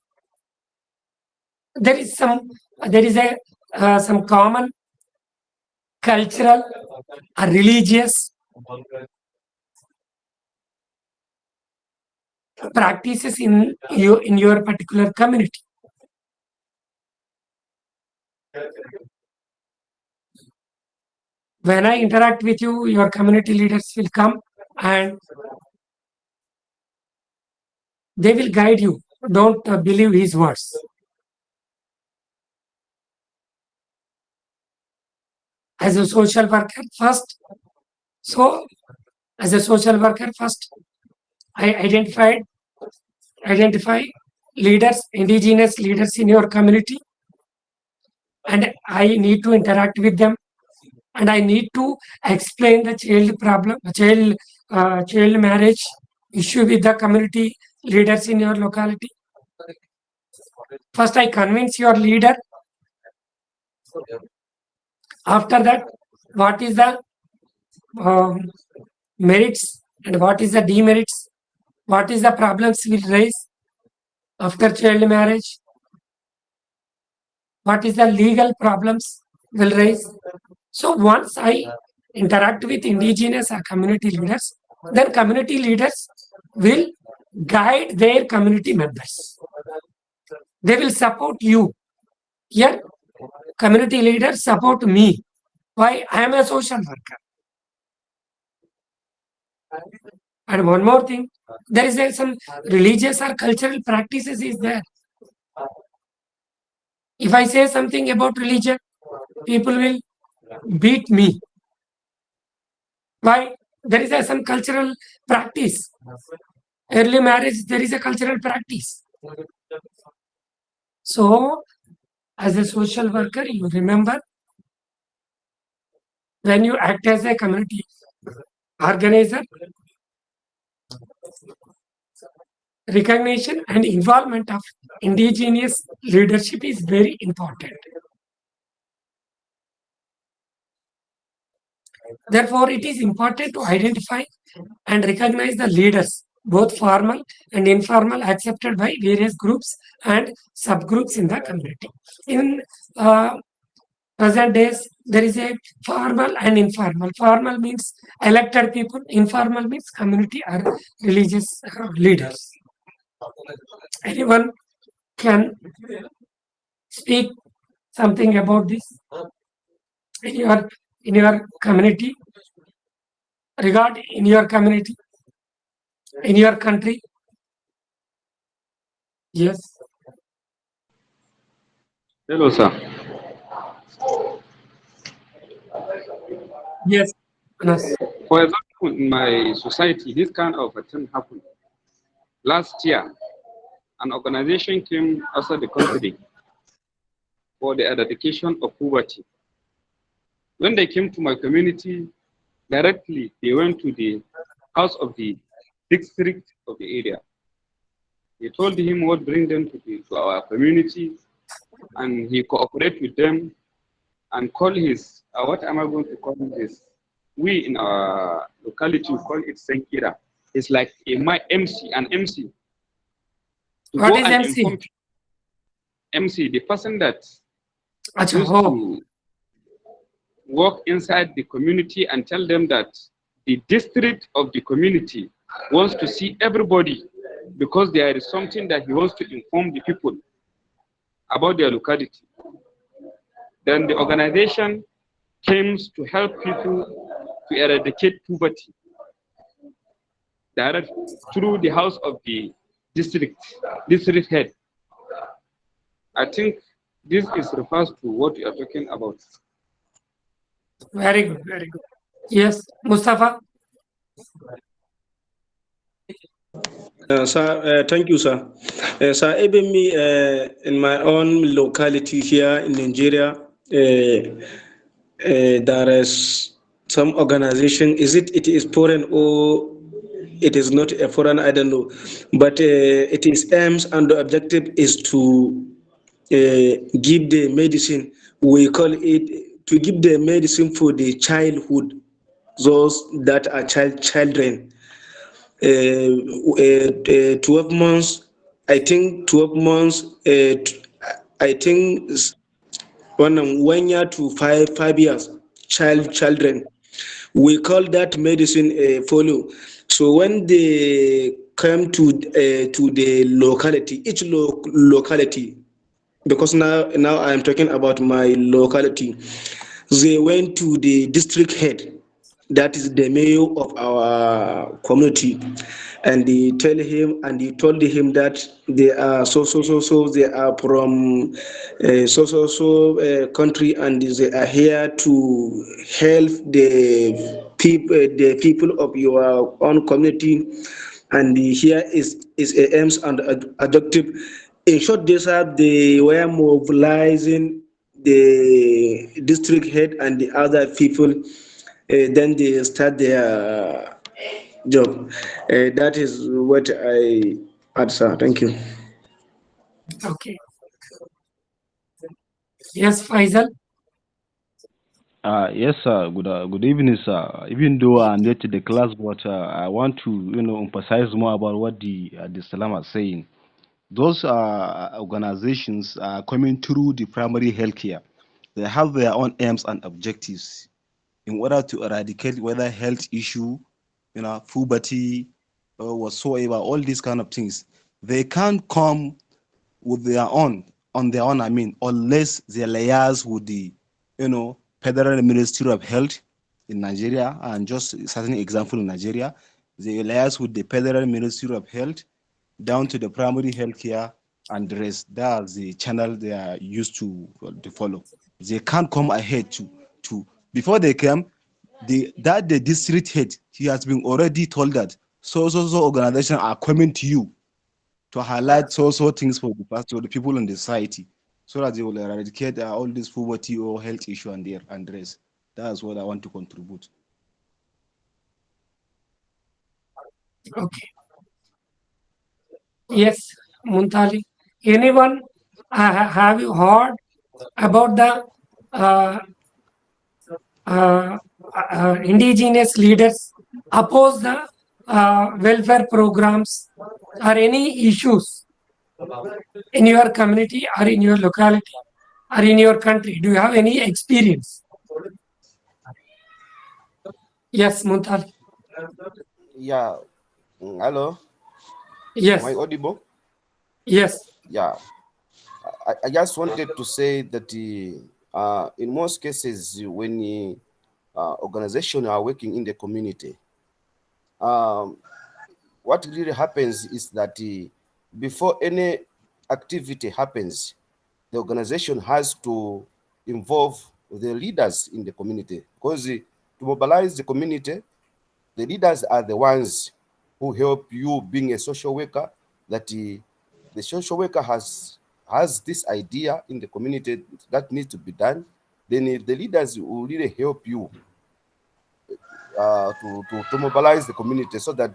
There is a some common cultural or religious practices in your particular community. When I interact with you, your community leaders will come and they will guide you. Don't believe his words. As a social worker, first, so as a social worker, first, I identify leaders, indigenous leaders in your community, and I need to interact with them, and I need to explain the child marriage issue with the community leaders in your locality. First, I convince your leader. After that, what is the um, merits and what is the demerits? What is the problems will raise after child marriage? What is the legal problems will raise? So once I interact with indigenous or community leaders, then community leaders will guide their community members. They will support you. Here, community leaders support me. Why? I am a social worker. And one more thing, there is some religious or cultural practices is there. If I say something about religion, people will beat me. Why? There is some cultural practice. Early marriage, there is a cultural practice. So, as a social worker, you remember when you act as a community organizer, recognition and involvement of indigenous leadership is very important. Therefore, it is important to identify and recognize the leaders, both formal and informal, accepted by various groups and subgroups in the community. In present days, there is a formal and informal. Formal means elected people, informal means community or religious leaders. Anyone can speak something about this in your community, regard in your community, in your country. Yes. Hello, sir. Yes. Anas. For example, in my society, this kind of a thing happened. Last year, an organization came outside the country for the eradication of poverty. When they came to my community, directly they went to the house of the district of the area. He told him what bring them to our community, and he cooperate with them and call his, what am I going to call this? We in our locality we call it Senkira. It's like an MC. To What go is and MC? inform MC, the person that Acha, used to work inside the community and tell them that the district of the community wants to see everybody because there is something that he wants to inform the people about their locality. Then the organization came to help people to eradicate poverty. direct through the house of the district head. I think this is refers to what you are talking about. Very good, very good. Yes, Mustafa. Sir, thank you, sir. Sir, even me, in my own locality here in Nigeria, there is some organization. It is foreign or it is not a foreign? I don't know, but it is aims and the objective is to give the medicine. We call it to give the medicine for the childhood, those that are children. 12 months, I think 12 months, I think 1 year to five years, children. We call that medicine follow. So when they come to the locality, each locality, because now I'm talking about my locality, they went to the district head, that is the mayor of our community, and they tell him and he told him that they are so they are from country, and they are here to help the people of your own community, and here is a aims and objective. In short, they were mobilizing the district head and the other people. Then they start their job. That is what I answer. Thank you. Okay. Yes, Faisal. Yes, sir. Good evening, sir. Even though I'm new to the class, but I want to, emphasize more about what the Salam are saying. Those organizations are coming through the primary healthcare. They have their own aims and objectives in order to eradicate whether health issue, poverty, or whatsoever, all these kind of things. They can't come with their own on their own, unless they liaise with the federal ministry of health in Nigeria. And just a certain example in Nigeria, they liaise with the federal ministry of health down to the primary health care, and the rest. That's the channel they are used to follow. They can't come ahead to before they come, the district head, he has been already told that so organization are coming to you to highlight so things for the people in the society, so that they will eradicate all this poverty or health issue and rest. That's what I want to contribute. Okay. Yes, Muntali. Anyone, have you heard about the uh, uh, indigenous leaders oppose the welfare programs or any issues in your community or in your locality or in your country? Do you have any experience? Yes, Muntali. Yeah, hello. Am I Yes, audible? yes, Yeah, I just wanted to say that in most cases, when organizations are working in the community, um, what really happens is that before any activity happens, the organization has to involve the leaders in the community, because to mobilize the community, the leaders are the ones who help you being a social worker, that the social worker has this idea in the community that needs to be done. Then the leaders will really help you to mobilize the community, so that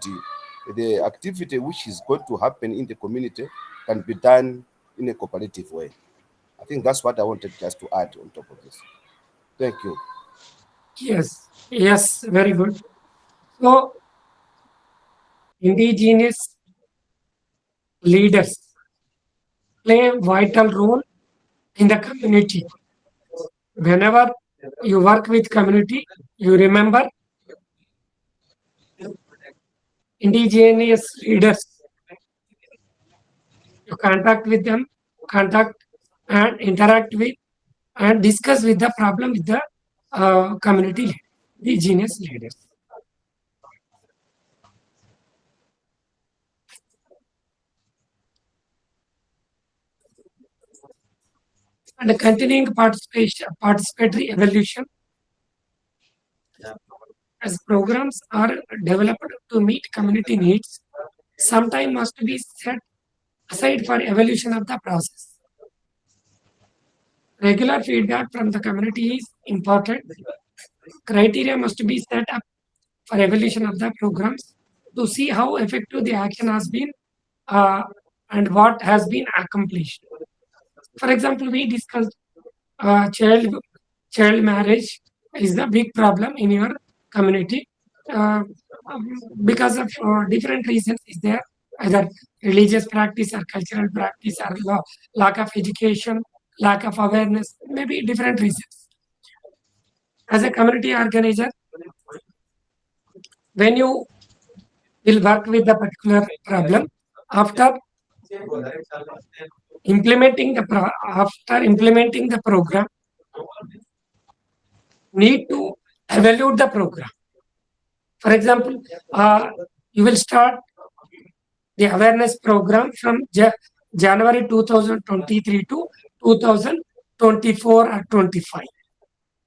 the activity which is going to happen in the community can be done in a cooperative way. I think that's what I wanted just to add on top of this. Thank you. yes, yes, very good. So, indigenous leaders play a vital role in the community. Whenever you work with community, you remember indigenous leaders. You contact with them, contact and interact with and discuss with the problem with the community, indigenous leaders. and continuing participatory evolution as programs are developed to meet community needs. Some time must be set aside for evolution of the process. Regular feedback from the community is important. Criteria must be set up for evolution of the programs to see how effective the action has been uh, and what has been accomplished. For example, we discussed uh, child child marriage is a big problem in your community uh, um, because of different reasons. Is there either religious practice or cultural practice or lack of education, lack of awareness, maybe different reasons. As a community organizer, when you will work with the particular problem after after implementing the program, need to evaluate the program. For example, you will start the awareness program from January 2023 to 2024 or 25.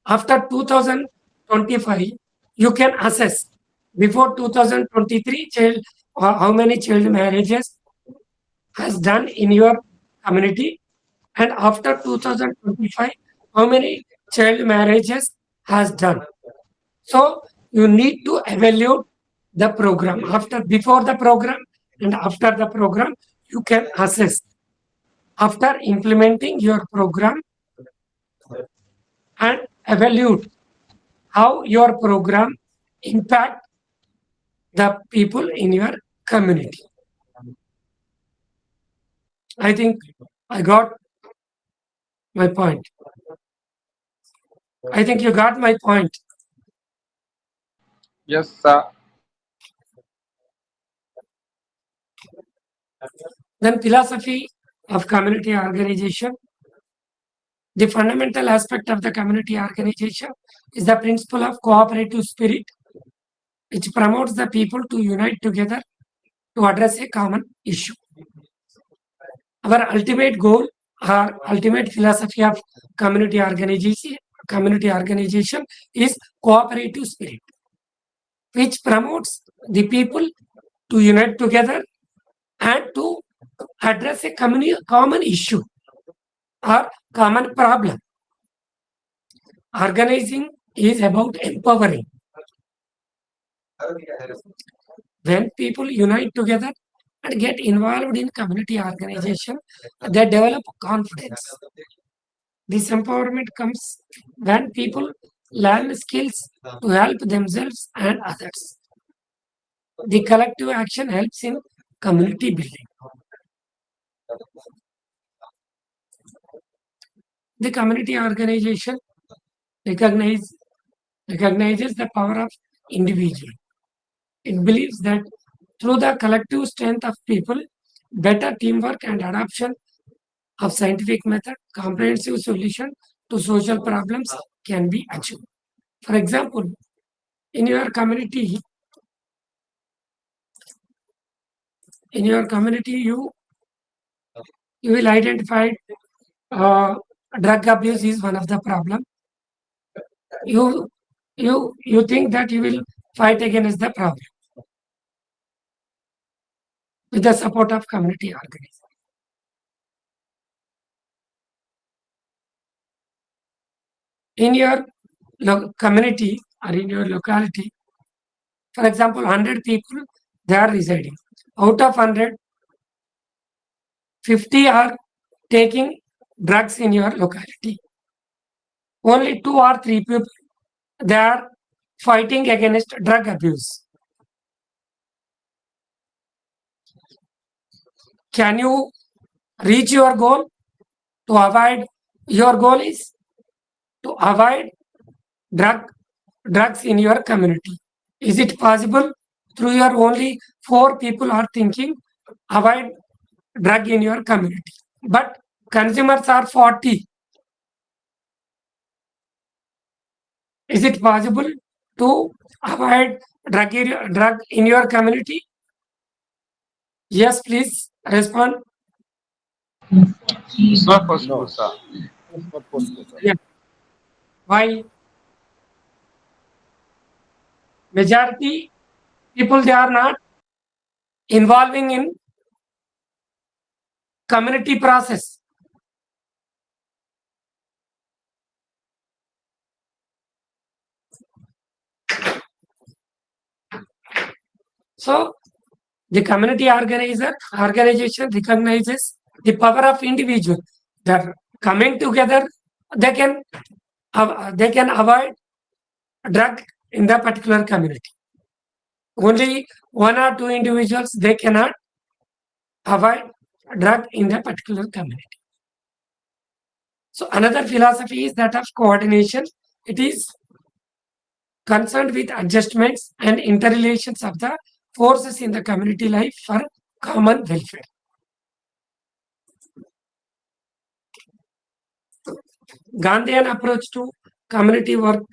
After 2025, you can assess before 2023 child how many child marriages has done in your community, and after 2025 how many child marriages has done. So you need to evaluate the program after before the program and after the program. You can assess after implementing your program and evaluate how your program impact the people in your community. I think I got my point. I think you got my point. Yes, sir. Then philosophy of community organization. The fundamental aspect of the community organization is the principle of cooperative spirit, which promotes the people to unite together to address a common issue. Our ultimate goal, our ultimate philosophy of community organization is cooperative spirit, which promotes the people to unite together and to address a common issue or common problem. Organizing is about empowering. When people unite together and get involved in community organization, they develop confidence. This empowerment comes when people learn skills to help themselves and others. The collective action helps in community building. The community organization recognizes the power of individual. It believes that through the collective strength of people, better teamwork and adoption of scientific method, comprehensive solution to social problems can be achieved. For example, in your community, you will identify drug abuse is one of the problem. You you think that you will fight against the problem with the support of community organization. In your community or in your locality, for example, 100 people they are residing. Out of 100, 50 are taking drugs in your locality. Only 2 or 3 people they are fighting against drug abuse. Can you reach your goal? To avoid your goal is to avoid drugs in your community. Is it possible? Through your only 4 people are thinking avoid drug in your community, but consumers are 40. Is it possible to avoid drug in your community? Yes, please respond. It's not possible, No. sir. Not possible, sir. Yeah. Why? Majority people, they are not involving in community process. So the community organization recognizes the power of individual. They're coming together, they can avoid drug in the particular community. Only one or two individuals, they cannot avoid drug in the particular community. So another philosophy is that of coordination. It is concerned with adjustments and interrelations of the forces in the community life for common welfare. Gandhian approach to community work.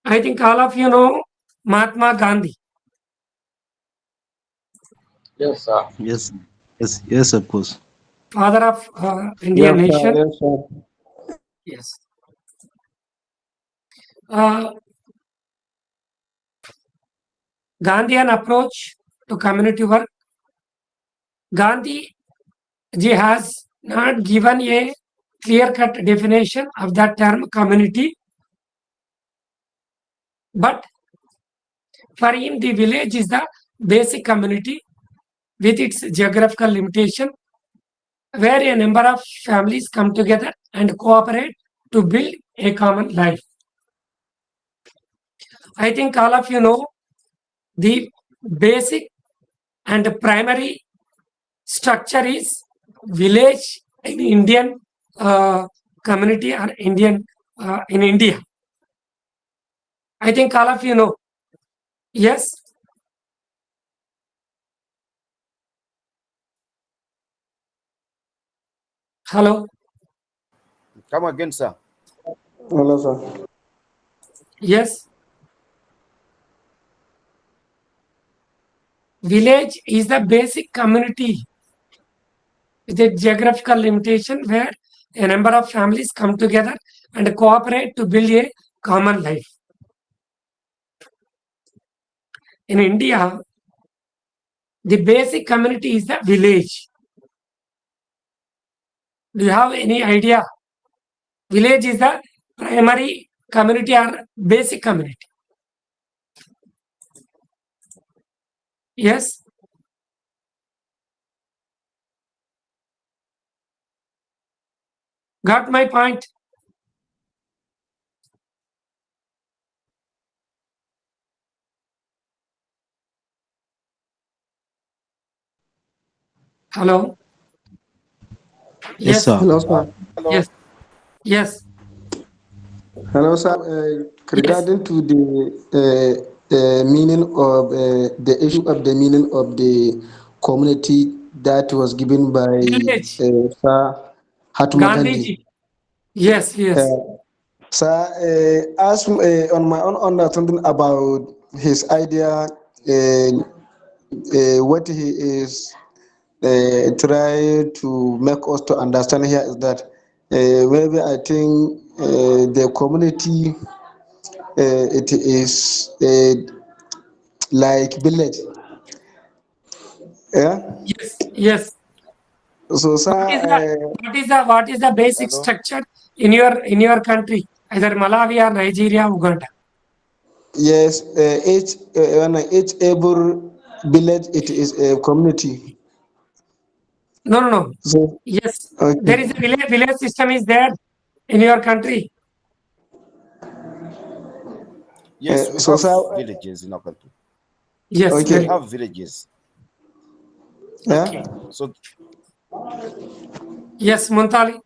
I think all of you know Mahatma Gandhi, Yes, sir. Yes, yes, of course. father of Yes, Indian sir. nation. Yes, sir. Yes. Uh, Gandhian approach to community work. Gandhi ji has not given a clear-cut definition of that term community, but for him the village is the basic community with its geographical limitation, where a number of families come together and cooperate to build a common life. I think all of you know the basic and primary structure is village in Indian community or Indian in India. I think all of you know. Yes. Hello. Come again, sir. Hello, sir. Yes. Village is the basic community with a geographical limitation where a number of families come together and cooperate to build a common life. In India, the basic community is the village. Do you have any idea? Village is the primary community or basic community. Yes. Got my point? Hello. Yes, Yes. sir. Hello, sir. Hello. Yes. Yes. Hello, sir. Yes. Regarding to the meaning of the issue of the meaning of the community that was given by Village. Sir Hatma Gandhi. Gandhiji. Yes. Yes. Sir, as on my own understanding about his idea, what he is try to make us to understand here is that maybe I think the community it is like village. Yeah. Yes. Yes. So, sir, What is the basic Hello. structure in your country, either Malawi or Nigeria, Uganda? yes, each every village it is a community. No, no, no. So, Yes, there is a okay. village system is there in your country. Yes, we So, have sir, villages in our country. Yes, We very okay. good. have villages. Okay. Yeah. So Yes, Muntali.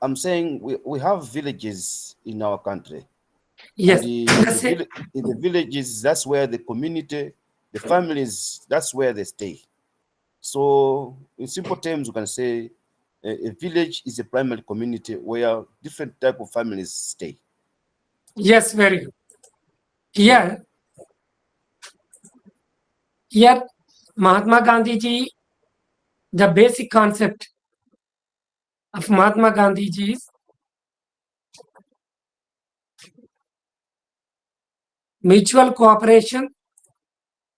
I'm saying we have villages in our country. And Yes. That's it. in the villages, that's where the community, the families, that's where they stay. So, in simple terms, we can say a village is a primary community where different type of families stay. Yes, very good. Here, here, Mahatma Gandhi ji, the basic concept of Mahatma Gandhiji is mutual cooperation.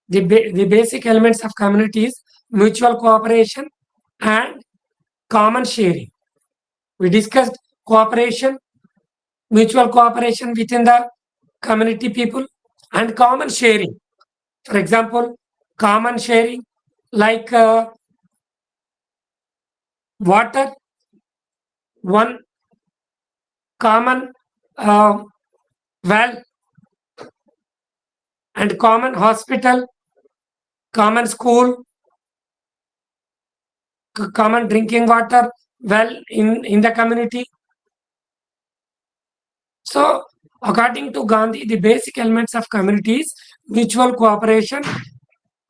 The basic elements of community is mutual cooperation and common sharing. We discussed cooperation, mutual cooperation within the community people, and common sharing. For example, common sharing like water, one common well, and common hospital, common school, common drinking water well in the community. So, according to Gandhi, the basic elements of community is mutual cooperation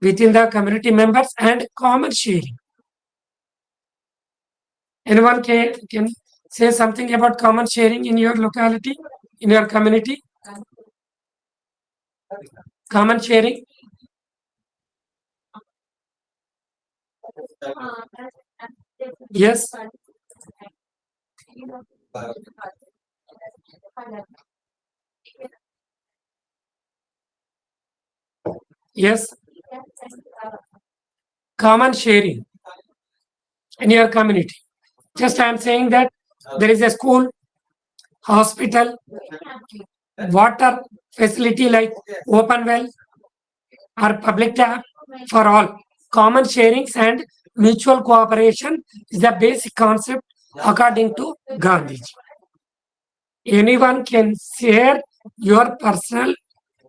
within the community members and common sharing. Anyone can say something about common sharing in your locality, in your community? Common sharing? Yes. Yes. Common sharing in your community. Just I am saying that there is a school, hospital, water facility like open well or public tap for all. Common sharings and mutual cooperation is the basic concept according to Gandhiji. Anyone can share your personal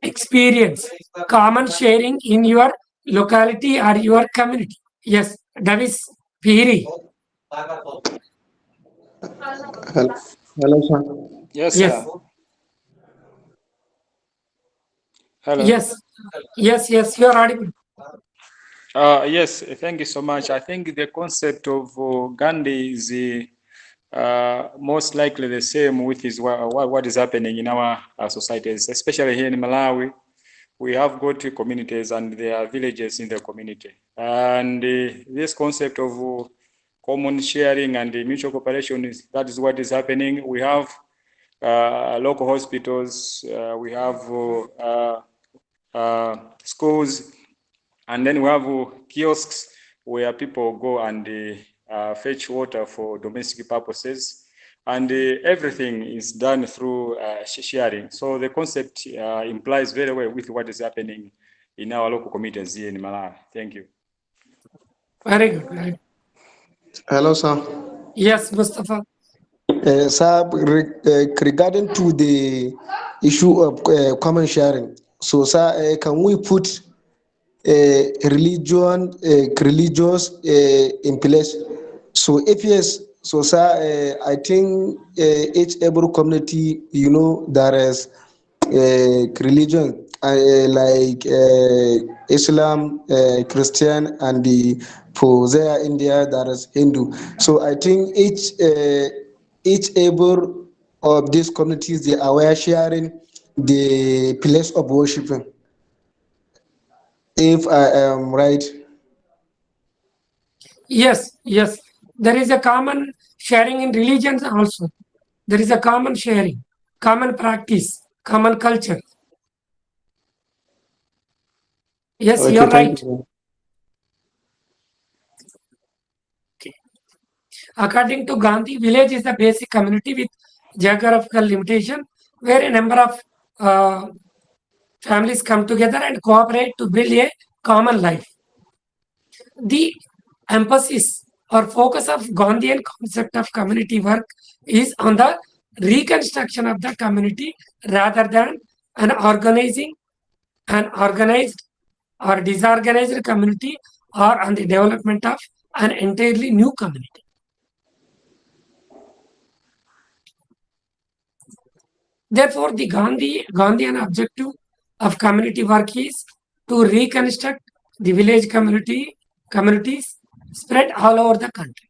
experience, common sharing in your locality or your community. Yes, Davis Piri. Hello, sir. Yes, Yes. sir. Hello. Yes, you are audible. Yes, thank you so much. I think the concept of Gandhi is most likely the same with what is happening in our societies, especially here in Malawi. We have got communities and there are villages in the community. And this concept of common sharing and mutual cooperation, that is what is happening. We have local hospitals, we have schools, and then we have kiosks where people go and fetch water for domestic purposes. And everything is done through sharing. So the concept implies very well with what is happening in our local communities here in Malawi. Thank you. Very good. Very good. Hello, sir. Yes, Mustafa. Sir, regarding to the issue of common sharing, so sir, can we put religious in place? So if yes, so sir, I think each every community, there is religion like Islam, Christian, and for there India there is Hindu. So I think each every of these communities they are sharing the place of worshiping. If I am right. Yes. There is a common sharing in religions also. There is a common sharing, common practice, common culture. Yes, Okay, you're thank right. you. According to Gandhi, village is the basic community with geographical limitation where a number of families come together and cooperate to build a common life. The emphasis or focus of Gandhian concept of community work is on the reconstruction of the community rather than an organized or disorganized community or on the development of an entirely new community. Therefore, the Gandhian objective of community work is to reconstruct the village communities spread all over the country.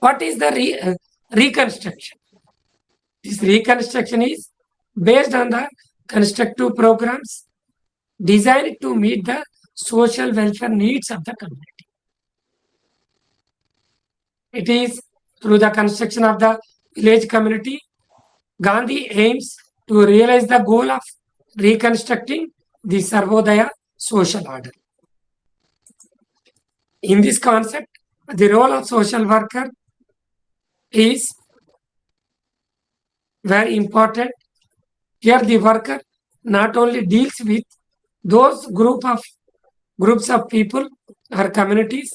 What is the reconstruction? This reconstruction is based on the constructive programs designed to meet the social welfare needs of the community. It is through the construction of the village community. Gandhi aims to realize the goal of reconstructing the Sarvodaya social order. In this concept, the role of social worker is very important. Here, the worker not only deals with those groups of people or communities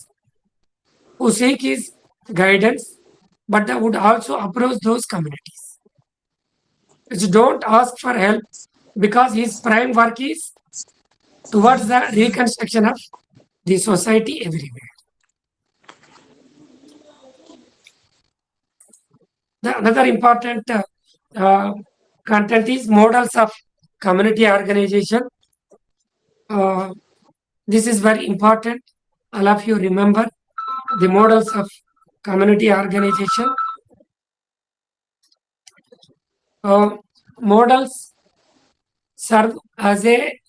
who seek his guidance, but they would also approach those communities which don't ask for help because his prime work is towards the reconstruction of the society everywhere. Another important content is models of community organization. This is very important. All of you remember the models of community organization. Models serve as a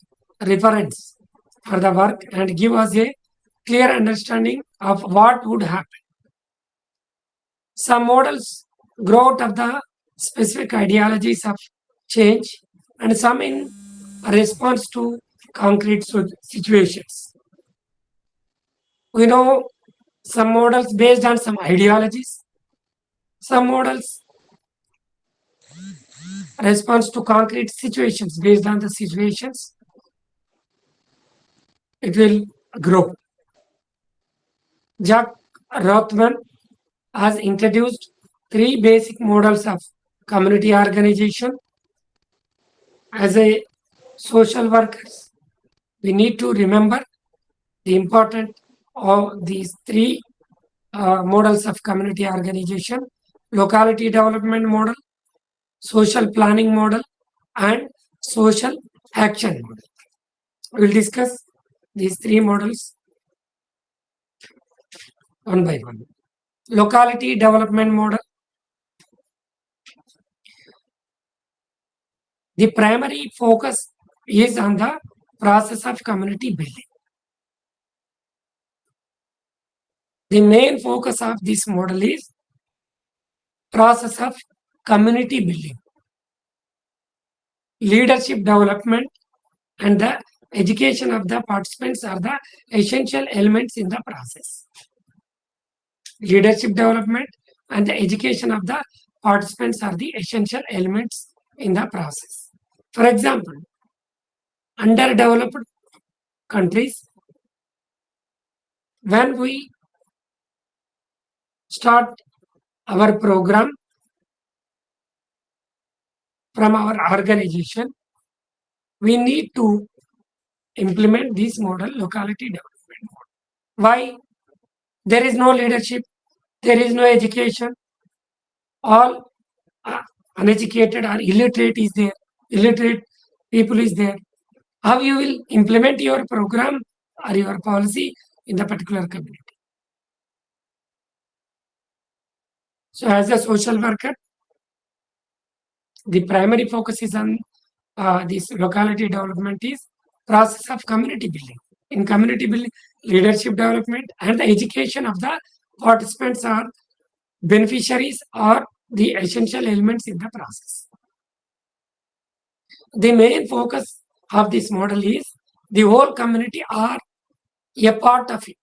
reference for the work and give us a clear understanding of what would happen. Some models grow out of the specific ideologies of change and some in response to concrete situations. We know some models based on some ideologies, some models response to concrete situations based on the situations. It will grow. Jack Rothman has introduced three basic models of community organization. As a social workers, we need to remember the importance of these three models of community organization: locality development model, social planning model, and social action model. We'll discuss these three models one by one. Locality development model. The primary focus is on the process of community building. The main focus of this model is process of community building, leadership development, and the education of the participants are the essential elements in the process. Leadership development and the education of the participants are the essential elements in the process. For example, underdeveloped countries, when we start our program from our organization, we need to implement this model, locality development model. Why? There is no leadership, there is no education, all uneducated or illiterate is there, illiterate people is there. How you will implement your program or your policy in the particular community? So as a social worker, the primary focus is on this locality development is process of community building. In community building, leadership development and the education of the participants are beneficiaries or the essential elements in the process. The main focus of this model is the whole community are a part of it.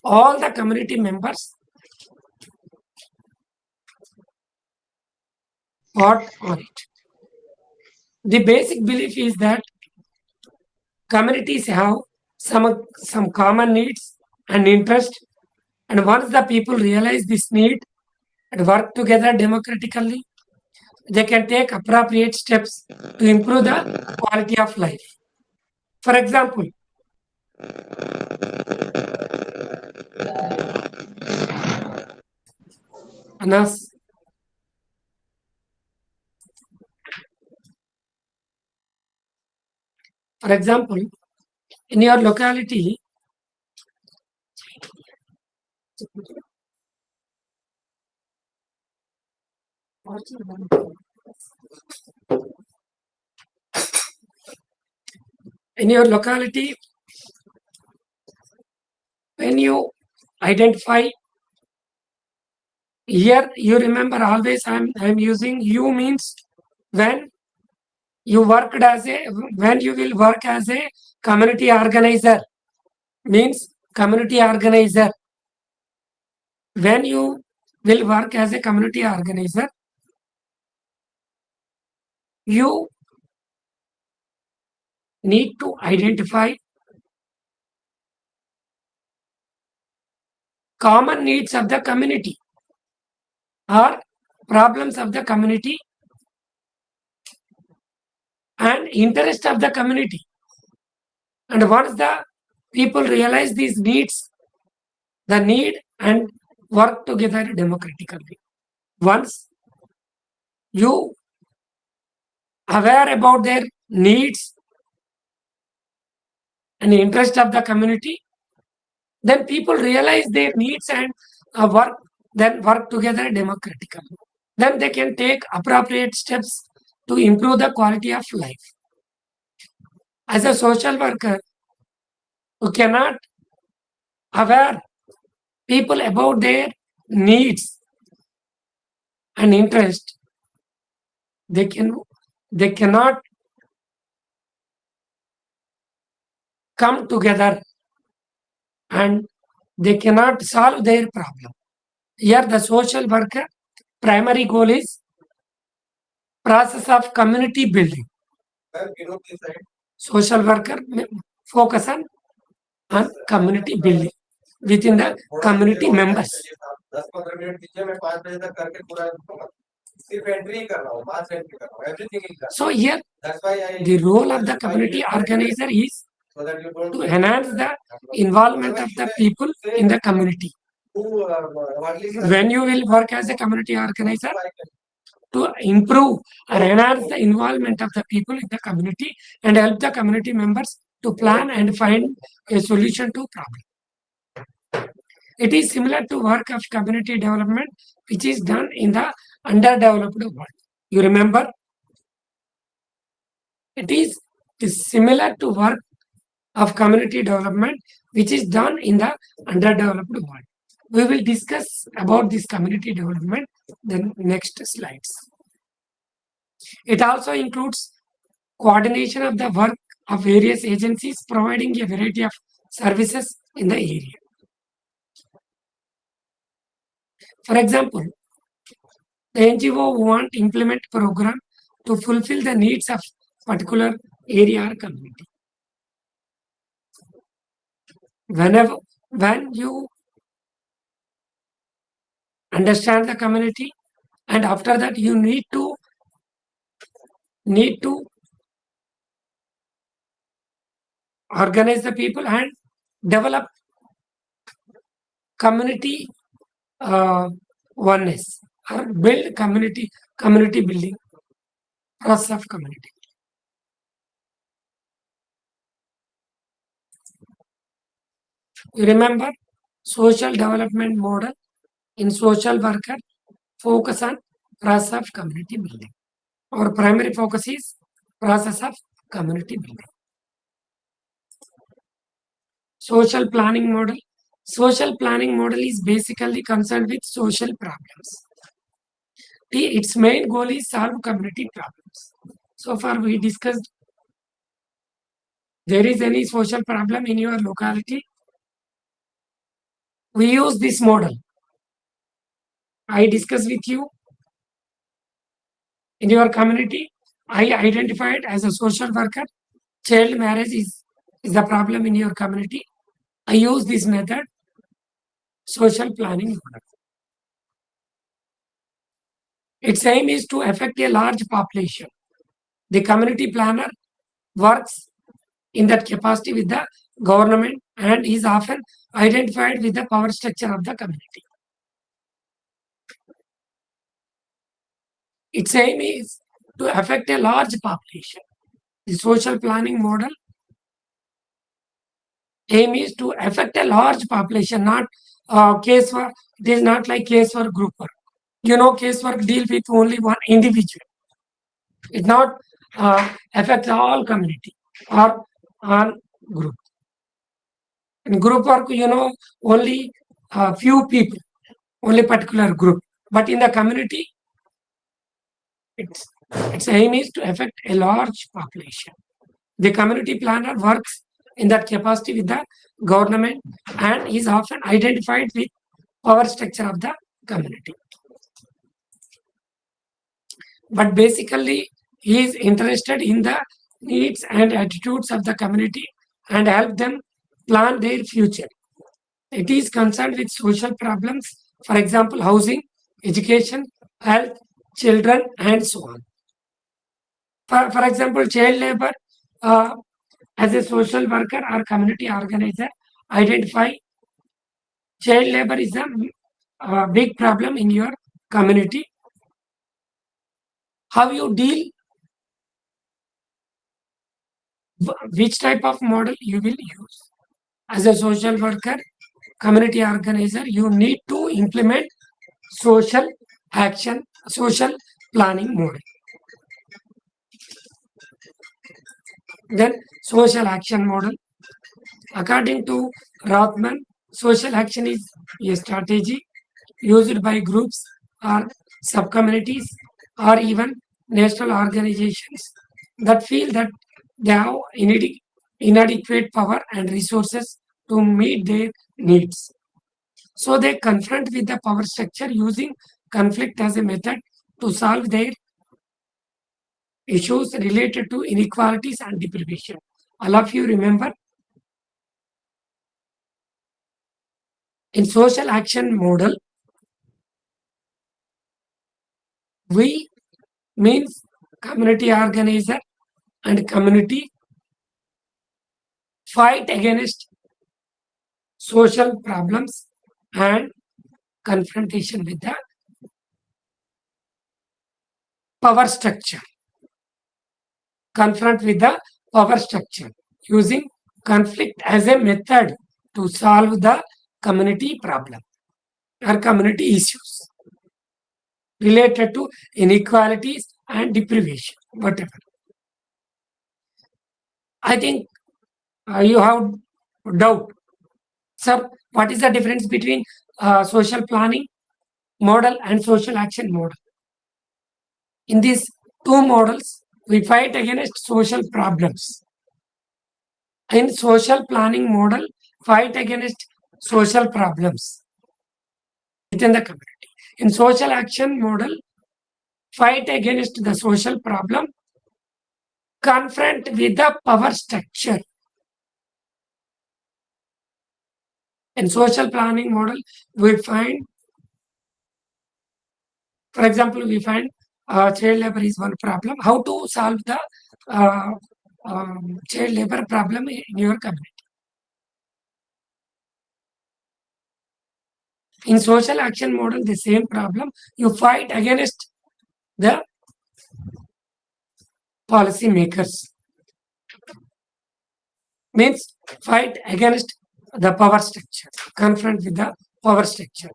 All the community members part on it. The basic belief is that communities have some common needs and interest, and once the people realize this need and work together democratically, they can take appropriate steps to improve the quality of life. For example, Anas, for example, in your locality, when you identify Here you remember always I'm using you means when you worked as a when you will work as a community organizer means community organizer. When you will work as a community organizer, you need to identify common needs of the community or problems of the community and interest of the community. And once the people realize these needs, the need and work together democratically. Once you aware about their needs and interest of the community, then people realize their needs and work together democratically. Then they can take appropriate steps to improve the quality of life. As a social worker who cannot aware people about their needs and interest, they cannot come together and they cannot solve their problem. Here the social worker primary goal is process of community building. Social worker focus on community building within the community members. So here the role of the community organizer is to enhance the involvement of the people in the community. When you will work as a community organizer, to improve or enhance the involvement of the people in the community and help the community members to plan and find a solution to problem. It is similar to work of community development which is done in the underdeveloped world. You remember? It is similar to work of community development which is done in the underdeveloped world. We will discuss about this community development in the next slides. It also includes coordination of the work of various agencies providing a variety of services in the area. For example, the NGO want to implement program to fulfill the needs of particular area or community. When you understand the community and after that you need to organize the people and develop community oneness or build community building process of community. You remember social development model in social worker focus on process of community building. Our primary focus is process of community building. Social planning model. Social planning model is basically concerned with social problems. Its main goal is solve community problems. So far we discussed there is any social problem in your locality. We use this model. I discuss with you in your community. I identified as a social worker. Child marriage is the problem in your community. I use this method, social planning model. Its aim is to affect a large population. The community planner works in that capacity with the government and is often identified with the power structure of the community. Its aim is to affect a large population. The social planning model aim is to affect a large population, not case for, it is not like case for group work. You know, case work deal with only one individual. It not affects all community or all group. In group work, you know, only few people, only particular group. But in the community, its aim is to affect a large population. The community planner works in that capacity with the government and is often identified with power structure of the community. But basically, he is interested in the needs and attitudes of the community and help them plan their future. It is concerned with social problems, for example, housing, education, health, children, and so on. For example, child labor, uh, as a social worker or community organizer, identify child labor is a big problem in your community. How you deal, which type of model you will use. As a social worker, community organizer, you need to implement social action, social planning model. Then social action model. According to Rothman, social action is a strategy used by groups or subcommunities or even national organizations that feel that they have inadequate power and resources to meet their needs. So they confront with the power structure using conflict as a method to solve their issues related to inequalities and deprivation. All of you remember, in social action model, we means community organizer and community fight against social problems and confrontation with the power structure. Confront with the power structure using conflict as a method to solve the community problem or community issues related to inequalities and deprivation, whatever. I think you have doubt. Sir, what is the difference between social planning model and social action model? In these two models, we fight against social problems. In social planning model, fight against social problems within the community. In social action model, fight against the social problem, confront with the power structure. In social planning model, we find, for example, we find child labor is one problem. How to solve the child labor problem in your community? In social action model, the same problem, you fight against the policy makers. Means fight against the power structure, confront with the power structure,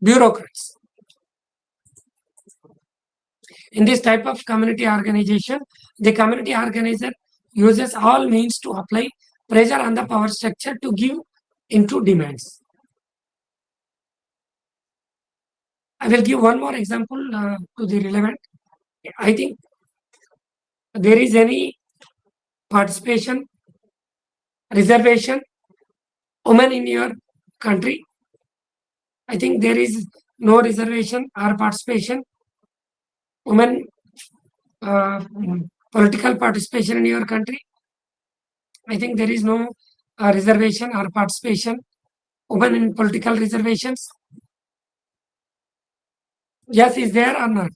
bureaucrats. In this type of community organization, the community organizer uses all means to apply pressure on the power structure to give into demands. I will give one more example to the relevant. I think there is any participation, reservation, women in your country. I think there is no reservation or participation, women political participation in your country. I think there is no reservation or participation, women in political reservations. Yes, is there or not?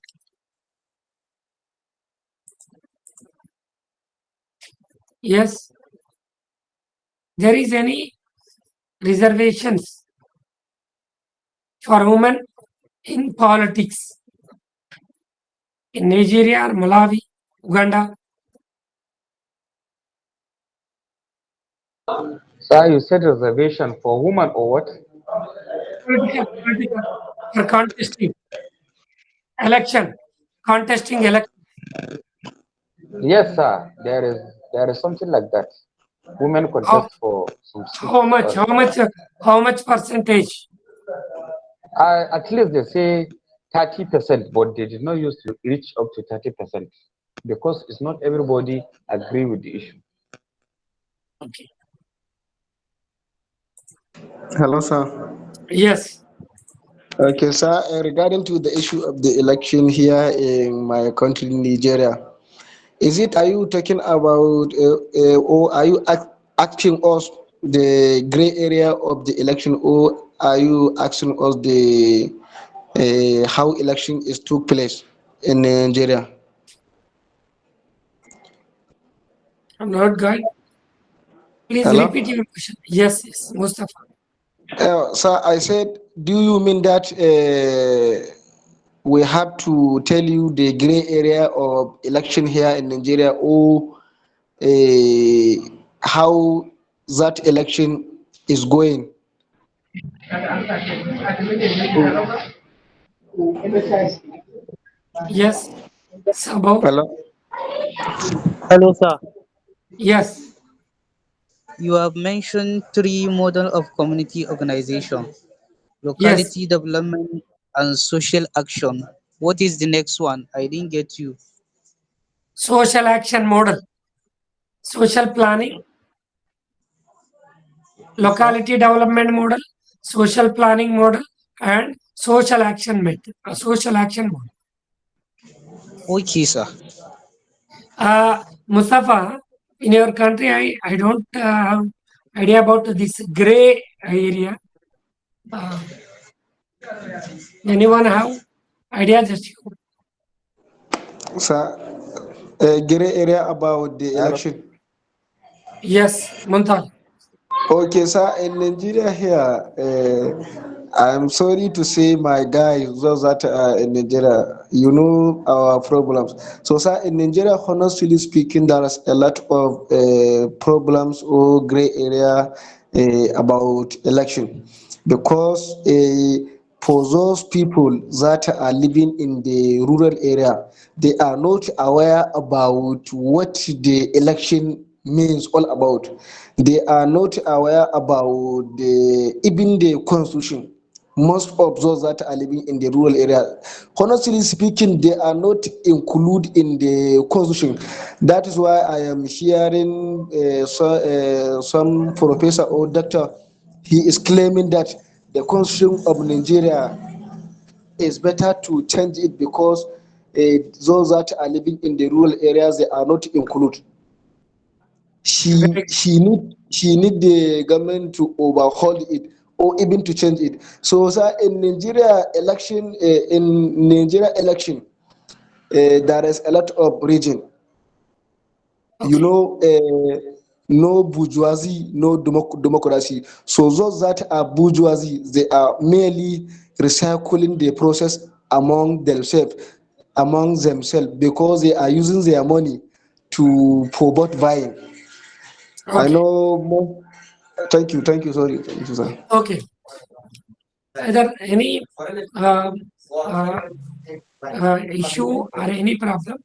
Yes. There is any reservations for women in politics in Nigeria or Malawi, Uganda? Sir, you said reservation for women or what? Political, for contesting election, contesting election. Yes, sir. There is something like that. Women How, contest for some seats. how much? How much percentage? At least they say 30%, but they did not use to reach up to 30% because it's not everybody agree with the issue. Okay. Hello, sir. Yes. Okay, sir. Regarding to the issue of the election here in my country, Nigeria, are you talking about, or are you asking us the gray area of the election, or are you asking us the how election is took place in Nigeria? I'm not good. Please Hello? repeat your question. Yes, yes, Mustafa. Sir, I said, do you mean that we have to tell you the gray area of election here in Nigeria, or how that election is going? Yes. Sabo. Hello? Hello, sir. Yes. You have mentioned three models of community organization: Yes. locality development and social action. What is the next one? I didn't get you. Social action model, social planning, Yes, sir. locality development model, social planning model, and social action method. Social action model. Okay, sir. Mustafa, in your country, I don't have idea about this gray area. Uh, anyone have idea? Just you. Sir, gray area about the Hello. election. Yes, Muntal. Okay, sir, in Nigeria here, I'm sorry to say, my guy, those that are in Nigeria, you know our problems. So, sir, in Nigeria, honestly speaking, there is a lot of problems or gray area about election, because for those people that are living in the rural area, they are not aware about what the election means all about. They are not aware about even the constitution. Most of those that are living in the rural area, honestly speaking, they are not included in the constitution. That is why I am hearing some professor or doctor, he is claiming that the constitution of Nigeria is better to change it, because those that are living in the rural areas, they are not included. Very She need the government to overhaul it, or even to change it. So, sir, in Nigeria election, there is a lot of region. You okay. know, no bourgeoisie, no democracy. So those that are bourgeoisie, they are merely recycling the process among themselves, because they are using their money to for vote buying. I Okay. know more. Thank you, sorry, thank you, sir. Okay. Are there any um, uh, issue or any problem?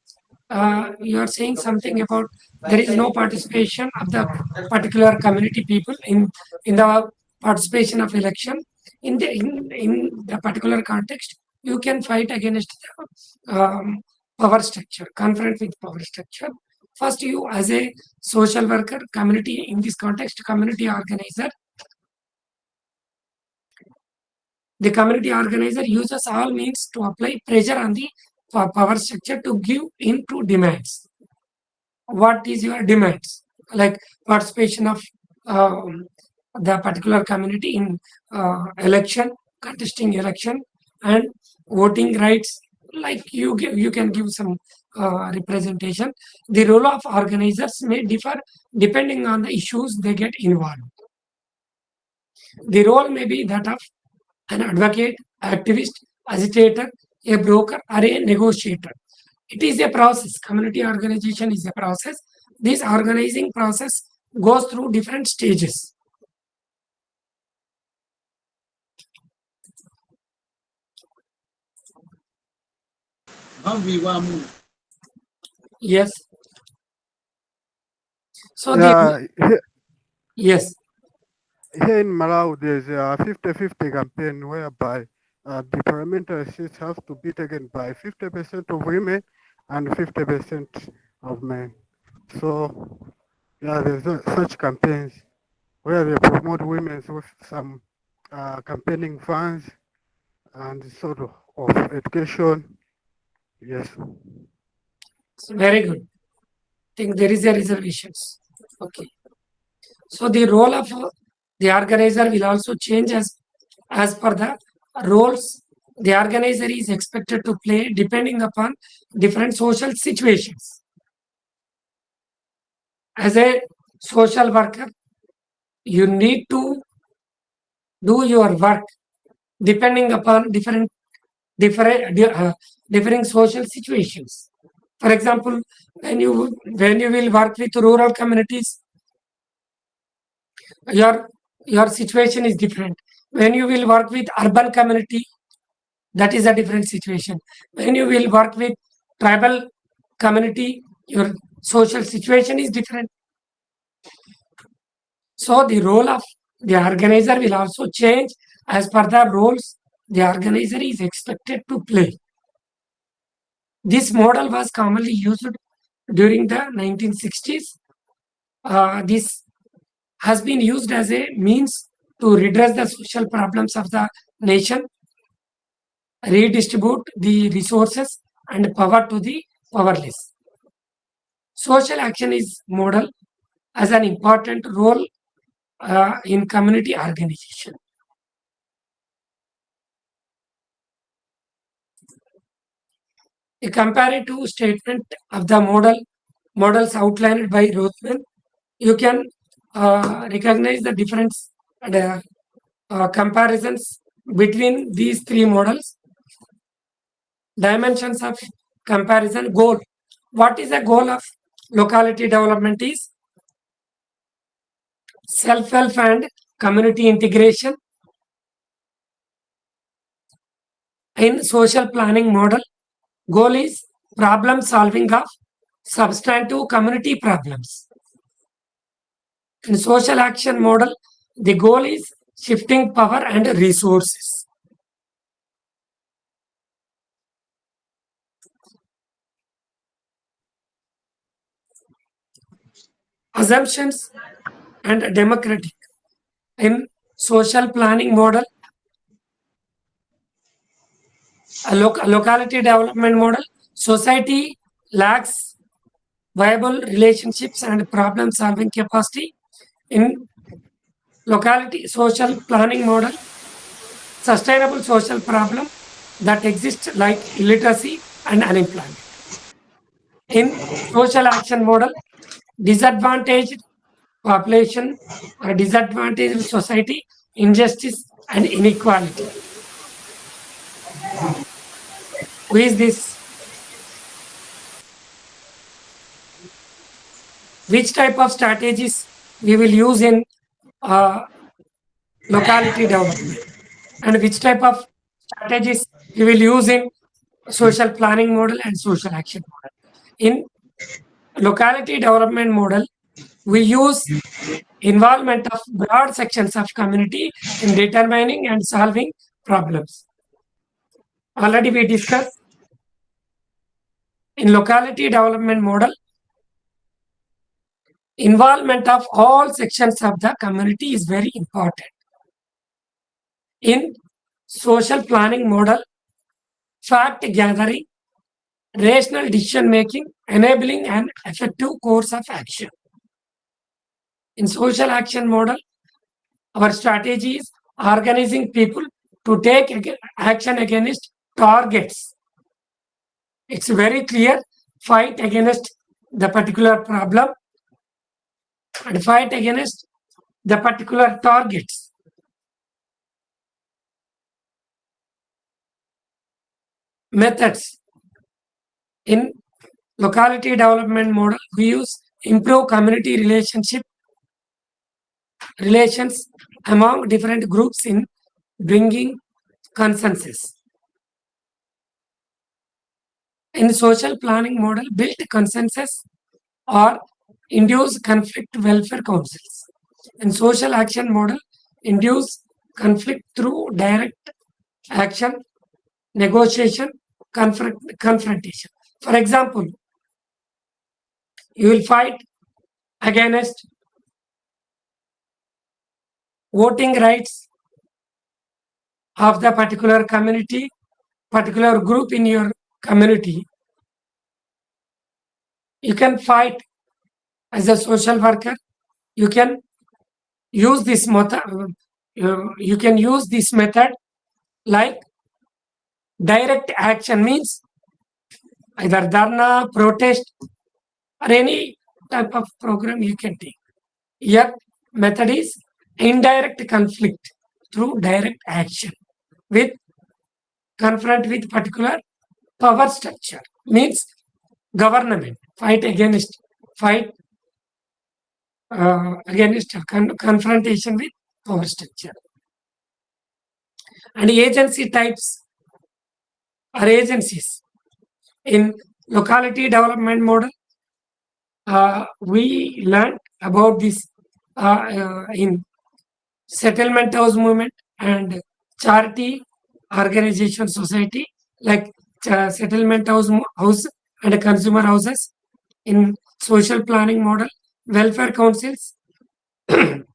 You are saying something about there is no participation of the particular community people in the participation of election in the particular context. You can fight against the power structure, confront with power structure. First, you as a social worker, community in this context, community organizer. The community organizer uses all means to apply pressure on the power structure to give in to demands. What is your demands? Like participation of the particular community in election, contesting election, and voting rights. Like you can give some representation. The role of organizers may differ depending on the issues they get involved. The role may be that of an advocate, activist, agitator, a broker, or a negotiator. It is a process. Community organization is a process. This organizing process goes through different stages. Yes. So the Yeah, yes, here in Malawi, there's a 50-50 campaign whereby the parliamentary seats have to be taken by 50% of women and 50% of men. So yeah, there's such campaigns where they promote women with some campaigning funds and sort of education. Yes. Very good. Think there is a reservations. Okay. So the role of the organizer will also change as per the roles the organizer is expected to play depending upon different social situations. As a social worker, you need to do your work depending upon differing social situations. For example, when you will work with rural communities, your situation is different. When you will work with urban community, that is a different situation. When you will work with tribal community, your social situation is different. So the role of the organizer will also change as per the roles the organizer is expected to play. This model was commonly used during the 1960s. This has been used as a means to redress the social problems of the nation, redistribute the resources and power to the powerless. Social action is model as an important role in community organization. A comparative statement of the models outlined by Rothman, you can recognize the difference and comparisons between these three models. Dimensions of comparison. Goal. What is the goal of locality development is self-help and community integration. In social planning model, goal is problem solving of substantive community problems. In social action model, the goal is shifting power and resources. Assumptions and democratic. In social planning model, a locality development model, society lacks viable relationships and problem solving capacity. In locality social planning model, sustainable social problem that exist like illiteracy and unemployment. In social action model, disadvantaged population or disadvantaged society, injustice and inequality. Who is this? Which type of strategies we will use in uh, locality development, and which type of strategies we will use in social planning model and social action model. In locality development model, we use involvement of broad sections of community in determining and solving problems. Already we discussed in locality development model, involvement of all sections of the community is very important. In social planning model, fact gathering, rational decision making, enabling an effective course of action. In social action model, our strategy is organizing people to take action against targets. It's very clear, fight against the particular problem and fight against the particular targets. Methods. In locality development model, we use improve community relations among different groups in bringing consensus. In social planning model, build consensus or induce conflict welfare councils. In social action model, induce conflict through direct action, negotiation, confrontation. For example, you will fight against voting rights of the particular community, particular group in your community. You can fight as a social worker. You can use this method. You can use this method like direct action means either dharna, protest, or any type of program you can take. Here, method is indirect conflict through direct action with confront with particular power structure means government fight against confrontation with power structure. And agency types are agencies in locality development model. We learned about this in settlement house movement and charity organization society like settlement house and consumer houses in social planning model, welfare councils,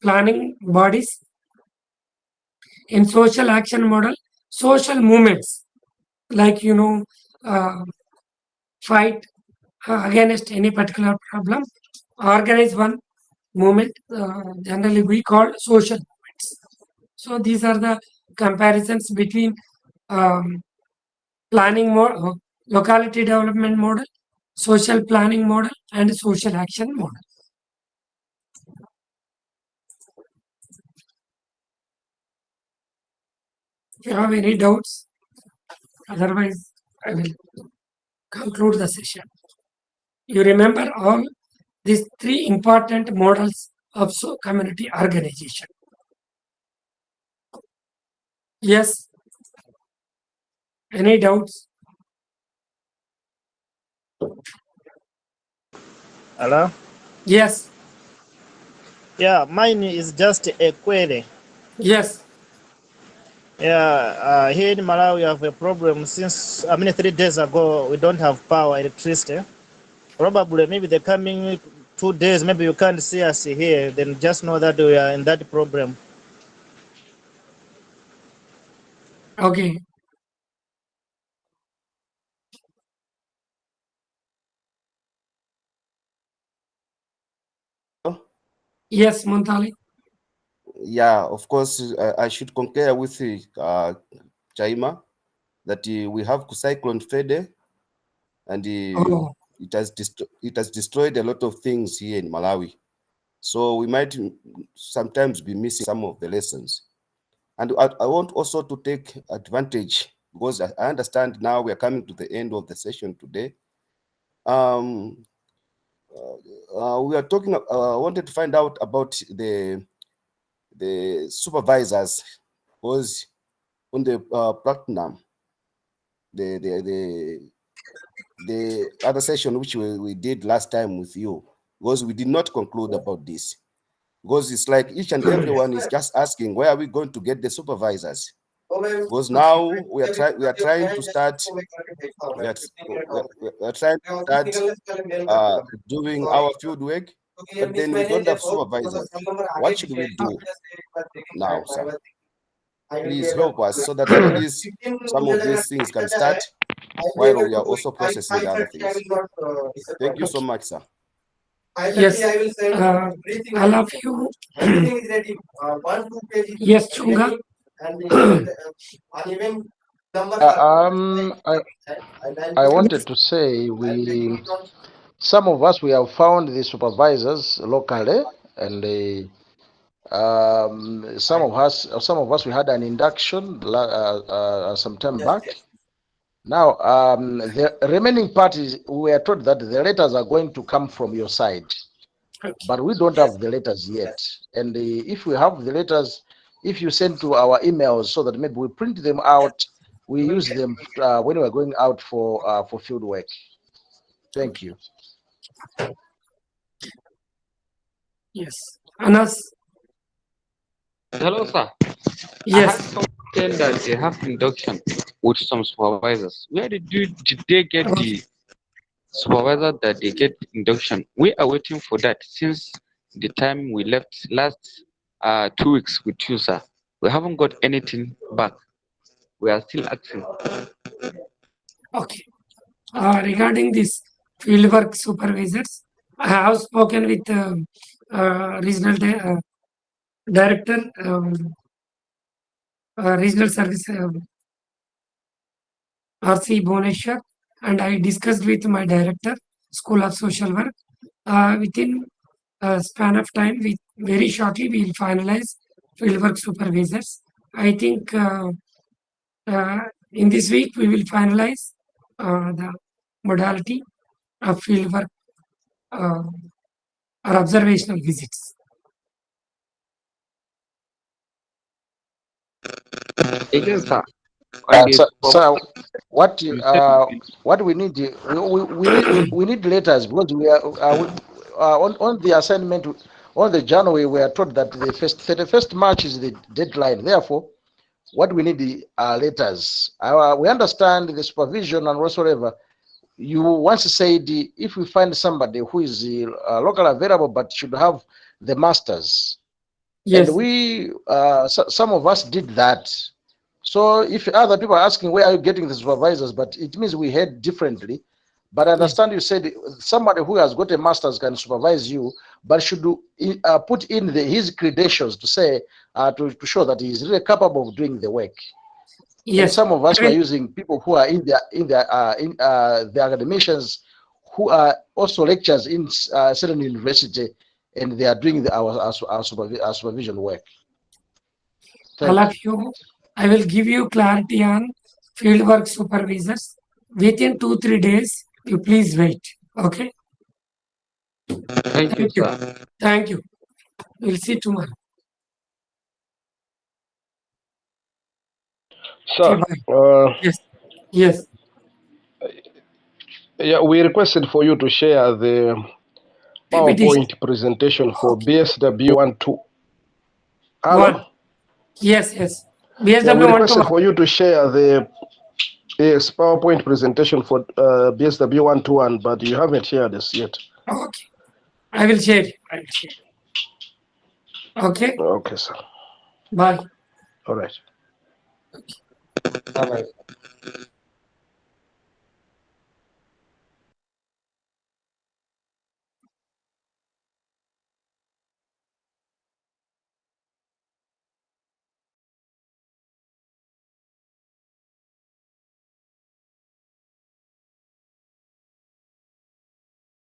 planning bodies in social action model, social movements like fight against any particular problem, organize one movement. Generally, we call social movements. So these are the comparisons between planning model, locality development model, social planning model, and social action model. If you have any doubts, otherwise I will conclude the session. You remember all these three important models of community organization. Yes. Any doubts? Hello? Yes. Yeah, mine is just a query. Yes. Yeah, here in Malawi we have a problem since 3 days ago we don't have power, electricity. Probably maybe the coming 2 days maybe you can't see us here, then just know that we are in that problem. Okay. Yes, Montali. Yeah, of course, I should concur with Chaima that we have Cyclone Fede, and it has destroyed a lot of things here in Malawi. So we might sometimes be missing some of the lessons. And I want also to take advantage, because I understand now we are coming to the end of the session today. We are talking. I wanted to find out about the supervisors, because on the platinum, the other session which we did last time with you, because we did not conclude about this, because it's like each and everyone is just asking, where are we going to get the supervisors? Because now we are trying to start doing our field work, but then we don't have supervisors. What should we do now, sir? Please help us so that at least some of these things can start while we are also processing the other things. Thank you so much, sir. Yes, all of you. Yes, Chunga. I wanted to say some of us we have found the supervisors locally, and some of us we had an induction some time back. Now the remaining parties, we are told that the letters are going to come from your side, but we don't have the letters yet. And if we have the letters, if you send to our emails so that maybe we print them out, we use them when we're going out for field work. Thank you. Yes. Anas. Hello, sir. Yes. saying that they have induction with some supervisors. Where did they get the supervisor that they get induction? We are waiting for that since the time we left last 2 weeks with you, sir. We haven't got anything back. We are still asking. Okay. Regarding this fieldwork supervisors, I have spoken with regional director, regional service RC Bhubaneswar, and I discussed with my director, School of Social Work. Within a span of time, very shortly we will finalize fieldwork supervisors. I think in this week we will finalize the modality of fieldwork or observational visits. Again, sir. On the So what you said what we need we need letters because we are on the assignment on the January we are told that the 31st March is the deadline. Therefore, what we need are letters. We understand the supervision and whatsoever. You once said if we find somebody who is locally available but should have the masters, Yes. and we some of us did that. So if other people are asking where are you getting the supervisors, but it means we heard differently. But I understand you said somebody who has got a master's can supervise you, but should put in his credentials to say to show that he is really capable of doing the work. Yes. And some of us were using people who are in the academicians who are also lecturers in certain university, and they are doing our supervision work. All of you, I will give you clarity on fieldwork supervisors. Within 2-3 days, you please wait. Okay? Thank you, sir. Thank you. We'll see tomorrow. Sir, yes. Yes. Yeah, we requested for you to share the PowerPoint presentation for BSW-123. Hello? Yes, yes. Yeah, we requested for you to share the PowerPoint presentation for BSW-121, but you haven't shared this yet. Okay. I will share. Okay? Okay, sir. Bye. All right. Bye-bye.